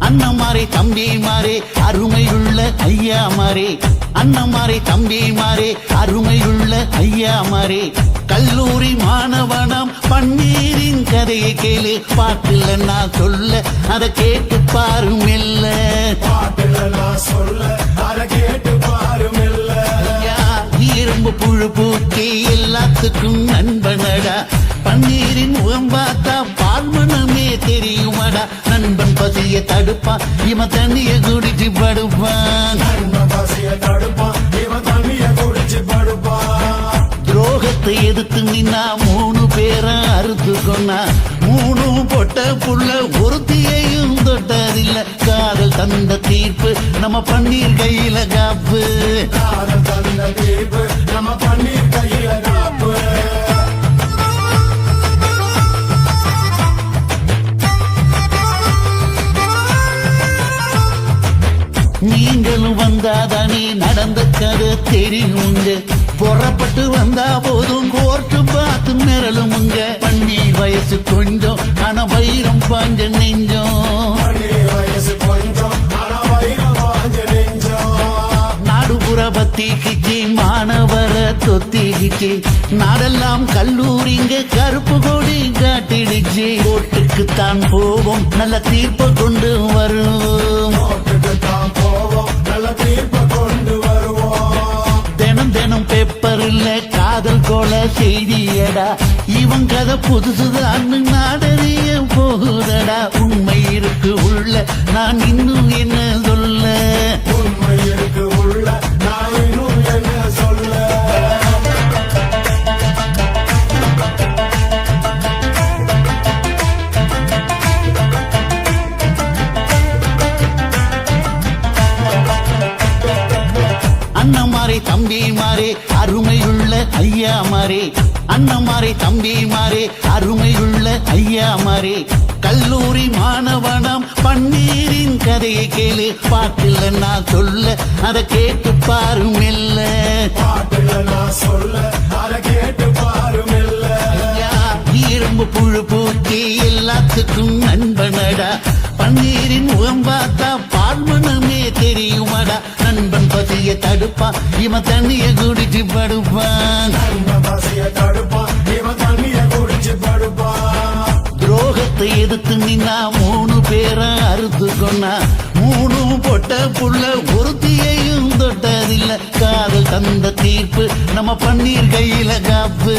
அண்ணமாரே தம்பிமாரே அருமையுள்ள ஐயாமாரே அண்ணமாரே தம்பிமாரே அருமையுள்ள ஐயாமாரே கல்லூரி மாணவனாம் பன்னீரின் கதையை கேளு பாட்டுல நான் சொல்ல அதை கேட்டு பாரு மெல்ல ஐயா, இரும்பு புழு பூச்சி எல்லாத்துக்கும் நண்பனடா பன்னீரின் முகம் பார்த்தா பால்மனமே தெரியுமடா நண்பன் பசிய தடுப்பான் இவன் தண்ணிய குடிச்சு படுப்பான் துரோகத்தை எதிர்த்து நின்னா 3 பேரை அறுத்து கொன்னா 3 பொட்ட புள்ள ஒருத்தியையும் தொட்டதில்ல காதல் தந்த தீர்ப்பு நம்ம பன்னீர் கையில காப்பு நீங்களும் வந்தாதானே நடந்த கதை தெரியுங்க புறப்பட்டு வந்தா போதும் கோர்ட்டு பார்த்து மிரளுமுங்க பண்ணி வயசு கொஞ்சம் ஆனா வைரம் பாஞ்ச நெஞ்சம் நாடுபுற பத்திக்கிச்சு மாணவர தொத்திக்கிச்சு நாடெல்லாம் கல்லூரிங்க கருப்பு கொடி காட்டிடுச்சு கோர்ட்டுக்குத்தான் போவோம் நல்ல தீர்ப்பை கொண்டு வருவோம் தினம் தினம் பேப்பர்ல காதல் கொலை செய்தியடா இவன் கதை புதுசுதான் நாடறிய போகுதடா உண்மை இருக்கு உள்ள நான் இன்னும் என்ன சொல்ல ஐயா மாறே அண்ணன் மாறே தம்பி மாறே அருமையுள்ள ஐயா மாறே கல்லூரி மாணவனம் பன்னீரின் கதையை கேளு பாட்டில் நான் சொல்ல அதை கேட்டு பாரு மெல்ல ஐயா, இரும்பு புழு பூச்சி எல்லாத்துக்கும் நண்பனடா பன்னீரின் முகம் பார்த்தா பால்மனமே தெரியுமாடா நண்பன் பசிய தடுப்பா இவன் தண்ணிய குடிச்சு படுப்பான் துரோகத்தை எதிர்த்து நின்னா 3 பேரை அறுத்து கொன்னா 3 பொட்ட புள்ள ஒருத்தியையும் தொட்டதில்ல காதல் தந்த தீர்ப்பு நம்ம பன்னீர் கையில காப்பு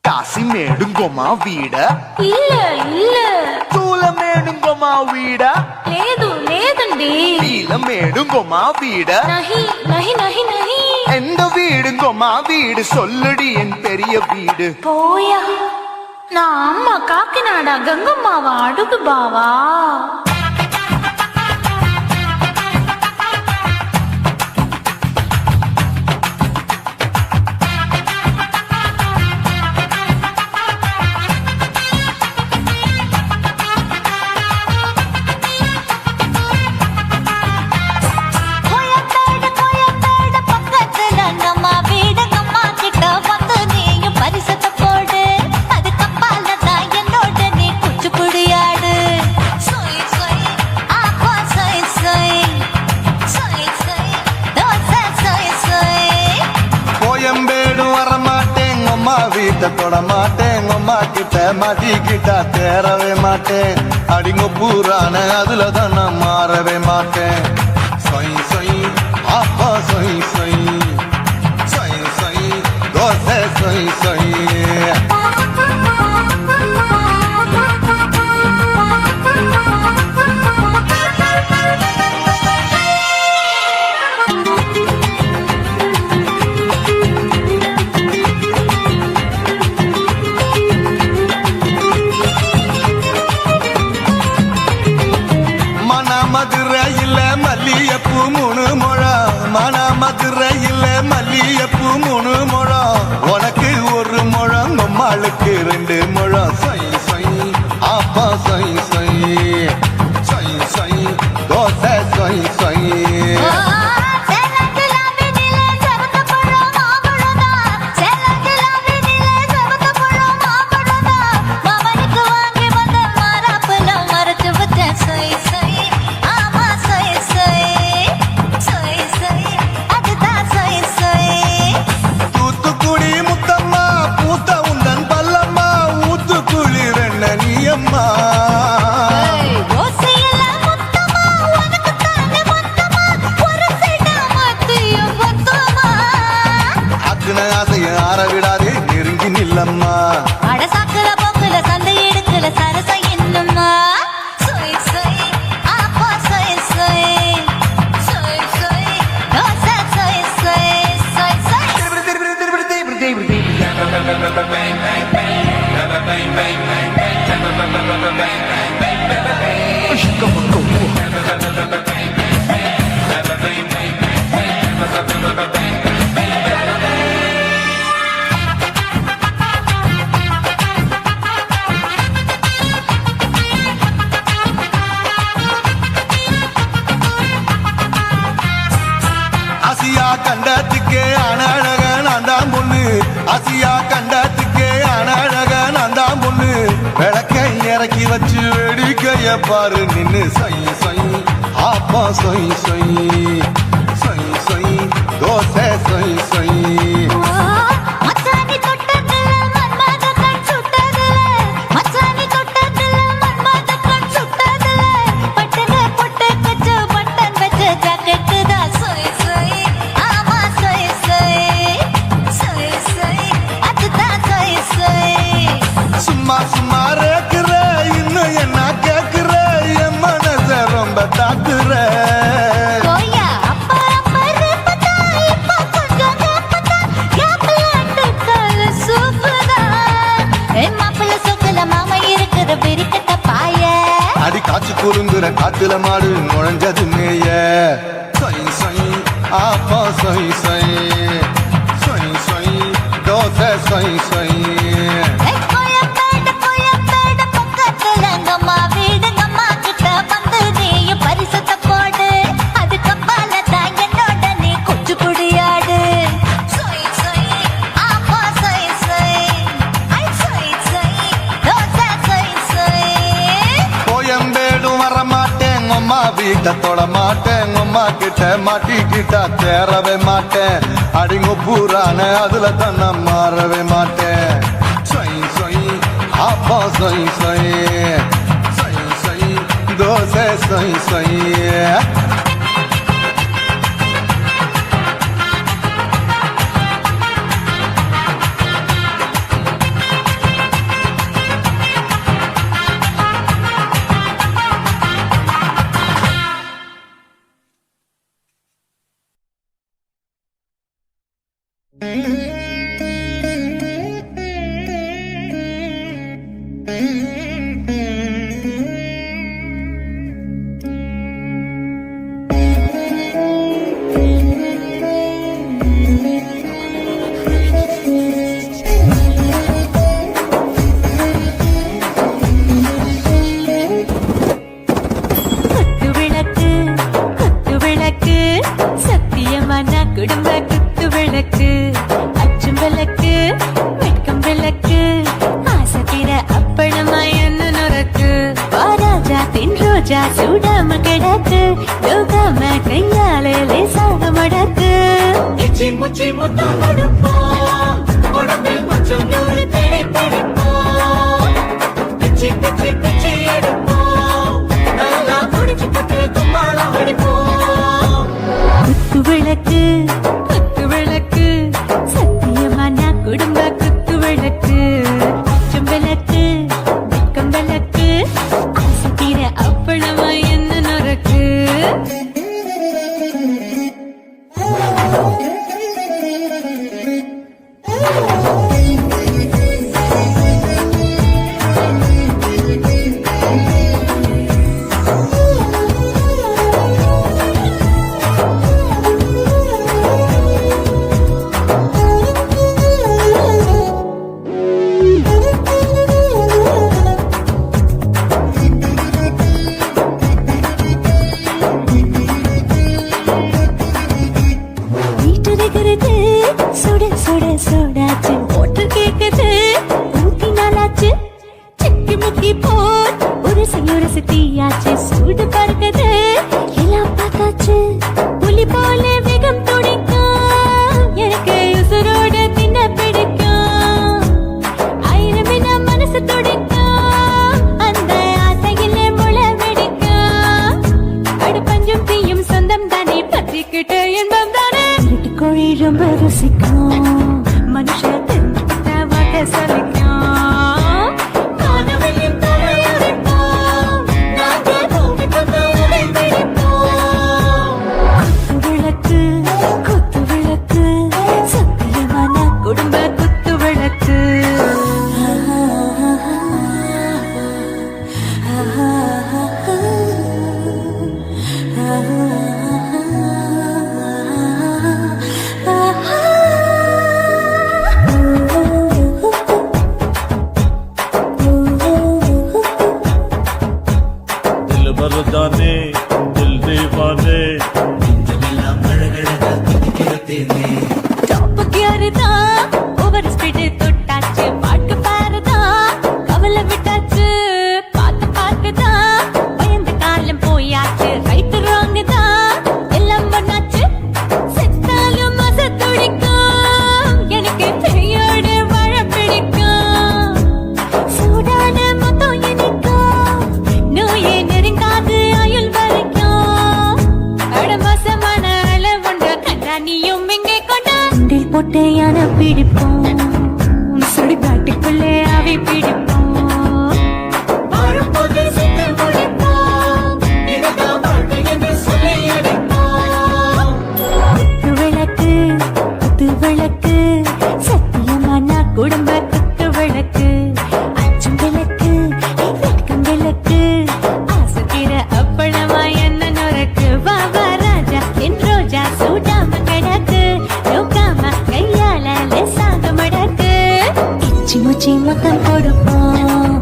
కాశీమేడుంగోమా వీడ இல்ல இல்ல చూలమేడుంగోమా వీడ లేదు లేదండి నీలమేడుంగోమా వీడ நஹி நஹி நஹி நஹி எந்த வீடுங்கோமா வீடு சொல்லுடி என் பெரிய வீடு போயா நான் அம்மா காக்கிநாடா கங்கம்மாவா அடுகு பாவா வீட்டை தொட மாட்டேன் அம்மா கிட்ட மாட்டிக்கிட்டா தேரவே மாட்டேன் அடிங்க பூரான அதுல தான் நான் மாறவே மாட்டேன் சொய் சொய் அப்பா சொய் சொய் சொய் சொய் தோசை சொய் சொய் மதுரையில் மல்லியப்பூ 3 முழம் மதுரையில் மல்லியப்பூ 3 முழம் உனக்கு 1 முழம் நம்மளுக்கு 2 முழம் சொய் சொய் அப்பா சொய் சொய் சொய் சொய் தோசை சொய் சொய் ஆரவிடாதே நெருங்கி நில்லம்மா அடசாக்குல போக்குல சந்தை எடுக்கல சரச என்னம்மா சொய் சொய் அப்பா சொய் சொய் சொய் சொய் தோசை சொய் சொய் சொய் ஆசியா கண்டத்துக்கே அனழக நான் தான் பொண்ணு ஆசியா கண்டத்துக்கே அனழக நான் தான் பொண்ணு விளக்கை இறக்கி வச்சு வேடிக்கைய பாரு நின்னு சொய் சொய் ஆப்பா சொய் சொய் சொய் சொய் தோசை சொய் சொய் மச்சானி தொட்டதுல மன்மத கண் சுட்டதுல மச்சானி தொட்டதுல மன்மத கண் சுட்டதுல பட்டன பொட்டு கச்சு பட்டன் வச்சு ஜாக்கெட்டு தான் சொய் சொய் ஆமா சொய் சொய் சொய் சொய் அதுதான் சொய் சொய் சும்மா சும்மா ரேக்குற இன்னும் என்ன கேக்குற என் மனச ரொம்ப தாக்குற கோயா அப்பா அப்பா குதிரை காத்துல மாடு நுழைஞ்சது மேய சொய் சொய் ஆப்பா சொய் சொய் சொய் சொய் தோசை சொய் சொய் கோயம்பேடு பக்கத்துல எங்கம்மா வீடு அம்மா கிட்ட வந்து நீயும் பரிசத்தை போடு அது கப்பால தான் என்னோட நீ குச்சி புடியாடு சொய் சொய் ஆப்பா சொய் சொய் ஐ சொய் சொய் தோசை சொய் சொய் கோயம்பேடும் வரமாட்டேன் அம்மா வீட்டை தொட மாட்டேன் அம்மா கிட்ட மாட்டிக்கிட்டா தேரவே மாட்டேன் அடிங்க பூரான அதுல தன்னை மாறவே மாட்டேன் சொய் சொய் ஆப்பா சொய் சொய் சொய் சொய் தோசை சொய் சொய் குத்து விளக்கு சத்தியமான குடும்ப குத்து விளக்கு அச்சும் விளக்கு வெட்கம் விளக்கு ஆசத்திர அப்பளமா என்ன நுறக்கு வாராஜா தின் ரோஜா சூடாம கிடக்கு யோகாம கையாலே லேசாக மடக்கு இச்சி முச்சி முத்தம் கொடுப்போம் உடம்பில் கொஞ்சம் நூறு தேடி பிடிப்போம் பிச்சி பிச்சி பிச்சி எடுப்போம் நல்லா குடிச்சு பட்டு தும்பாலம் அடிப்போம் குத்து விளக்கு சத்தியமான குடும்ப குத்து விளக்கு அச்சும் விளக்கு வெட்கம் விளக்கு ஆசத்திர அப்பளமா என்ன நுறக்கு வீட்டிருக்கிறது சுட சுட சோடாச்சு ஓட்டு கேக்குது ஊத்தி நாளாச்சு சிக்கி முக்கி போட் ஒரு தீயாச்சு சூடு பறக்குது எல்லாம் பார்த்தாச்சு புலி போல வேகம் துடிக்கும் எனக்கு உசுரோட தின்ன பிடிக்கும் ஆயிரம் என்ன மனசு துடிக்கும் அந்த ஆசையிலே முளை வெடிக்கும் அடுப்பஞ்சும் தீயும் சொந்தம் தானே பற்றிக்கிட்டு இன்பம் தானே கோழி ரொம்ப ருசிக்கும் மனுஷன் தெரிஞ்சுக்கிட்ட வாக்க சலிக்கும் காணவெளியும் தலையடிப்போம் நாங்கள் பூமி கொண்டு உடை பிடிப்போம் குத்து விளக்கு சத்தியமான குடும்ப குத்து விளக்கு दिल मर्दाने दिल दीवाने டாப் கியர் தான் ஓவர் ஸ்பீடு தொட்டாச்சு பாட்டு பாருதான் கவலை விட்டாச்சு பார்த்து தான் பயந்து காலம் போயாச்சு ரைட்டு ராங்கு தான் எல்லாம் பண்ணாச்சு செத்தாலும் மச துடிக்கும் எனக்கு பெரியோட வாழ பிடிக்கும் சூடான மொத்தம் எனக்கும் நோயே நெருங்காது ஆயுள் வரைக்கும் அடமோசமான அளவுண்ட கண்டானியும் இங்கே கொண்டா உண்டில் போட்டு யானை பிடிப்போம் சுடுகாட்டுக்குள்ளே அவை பிடிப்போம் வாழும்போது சித்து முடிப்போம் இதுதான் வாழ்க்கை என்று சொல்லி அடிப்போம் குத்து விளக்கு சத்தியமான குடும்ப குத்து விளக்கு அச்சும் விளக்கு வெட்கம் விளக்கு ஆசை தீர அப்ப முத்தம் கொடுப்போம்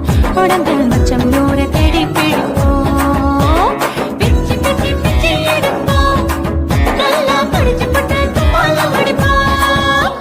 உடம்பில் மச்சம் நூற தேடி பிடிப்போம் பிச்சு பிச்சு பிச்சு எடுப்போம் நல்லா படிச்சு பட்டு துப்பால அடிப்போம்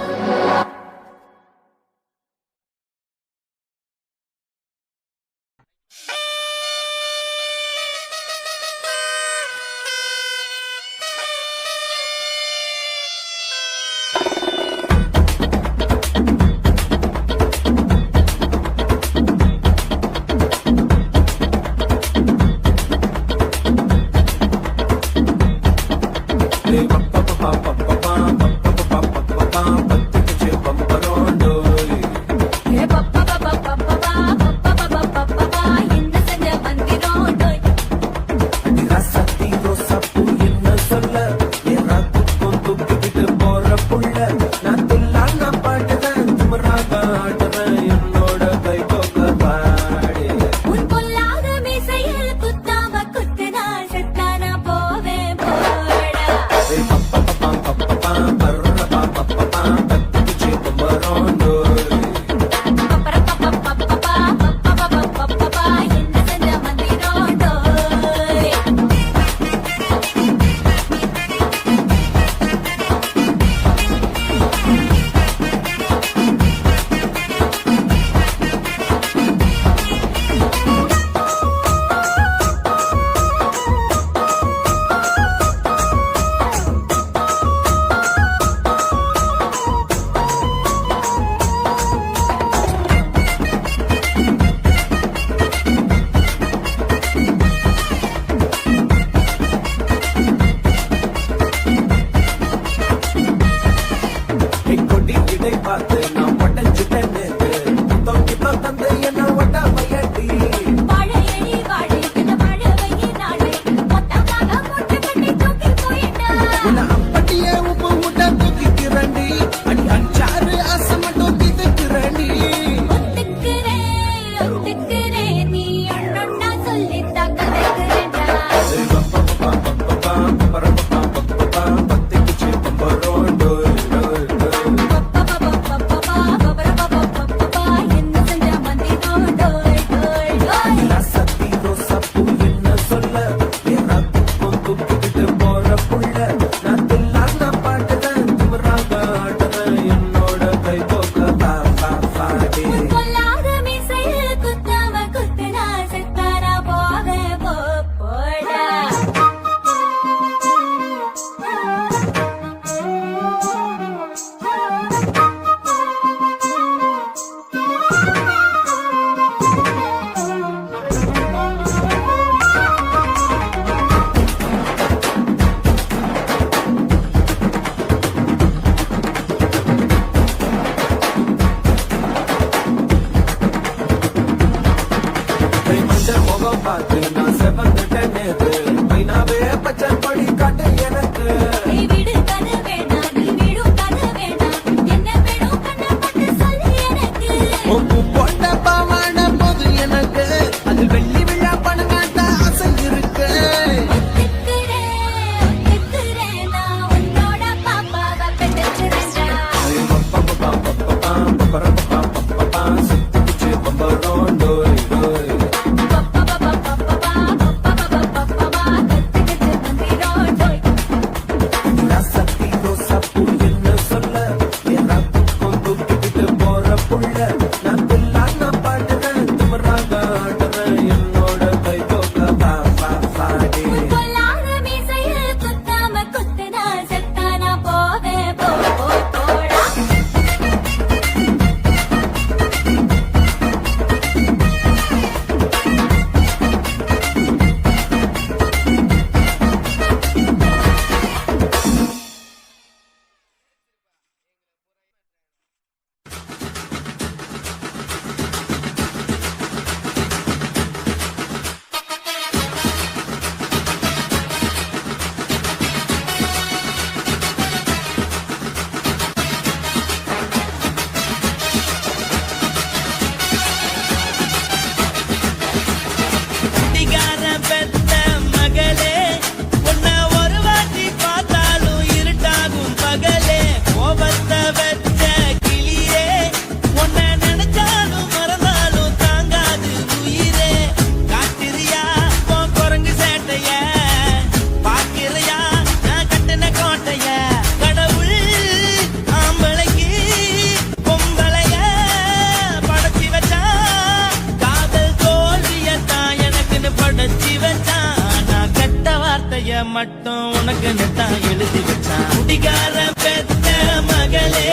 மட்டும் உனக்கு தான் எழுதி வச்சான் குடிகார பெத்த மகளே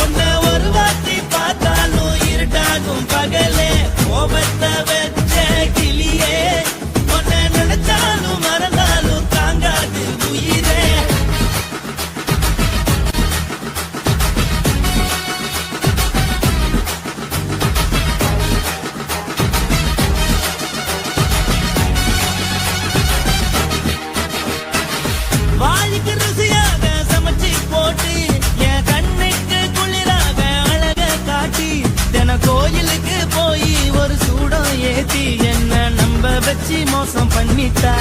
உன்னை ஒரு வாட்டி பார்த்தாலும் இருட்டாகும் பகலே கோபத்தை வச்ச கிளியே உன்னை நினைச்சாலும் மறந்தாலும் தாங்காது உயிரே வாய்க்கு ருசியாக சமைச்சு போட்டு என் கண்ணுக்கு குளிராக அழக காட்டி தின கோயிலுக்கு போய் ஒரு சூடம் ஏத்தி என்ன நம்ப வச்சு மோசம் பண்ணிட்டா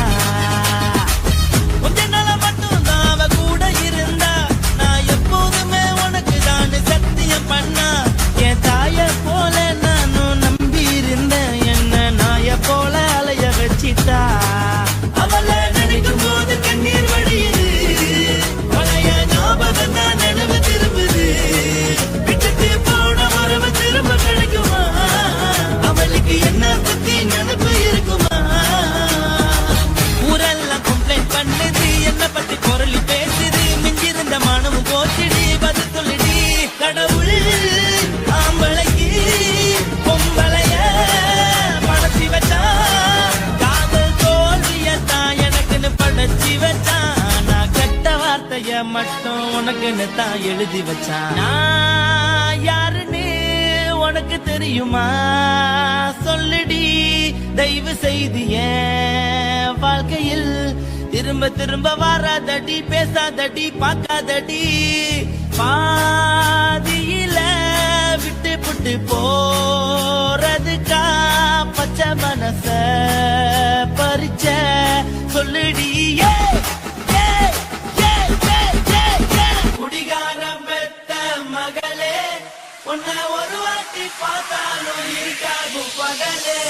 கொஞ்ச நாள மட்டும் தான் அவ கூட இருந்தா நான் எப்போதுமே உனக்கு தான் சத்தியம் பண்ணா என் தாய போல நானும் நம்பி இருந்தேன் என்ன நாய போல அலைய வச்சிட்டா அவளை நினைக்கும் போது கண்ணீர் வடியுது பழைய ஞாபகம் தான் நினைவு திரும்புது விட்டுட்டு போன மரபு திரும்ப கிடைக்குமா அவளுக்கு என்ன பத்தி நினைப்பு இருக்குமா ஊரெல்லாம் கம்ப்ளைண்ட் பண்ணுது என்ன பத்தி குரலி பேசுது மிஞ்சிருந்த மானமும் போச்சுடி பதில் சொல்லுடி கடவுள் ஆம்பளைக்கு பொம்பளைய படைச்சி வச்சா காதல் தோல்வியத்தான் எனக்குன்னு படைச்சி வச்சான் நான் கெட்ட வார்த்தைய மட்டும் உனக்குன்னு தான் எழுதி வச்சான் நான் யாருன்னு உனக்கு தெரியுமா சொல்லுடி தயவு செய்து என் வாழ்க்கையில் திரும்ப திரும்ப வராதடி பேசாதடி பார்க்காதடி பாதியில விட்டு புட்டு போறதுக்கா பச்சை மனச பறிச்ச சொல்லுடி குடிகாரம் பெத்த மகளே உன்னை ஒரு வாட்டி பார்த்தாலும் இருக்காகும் பகலே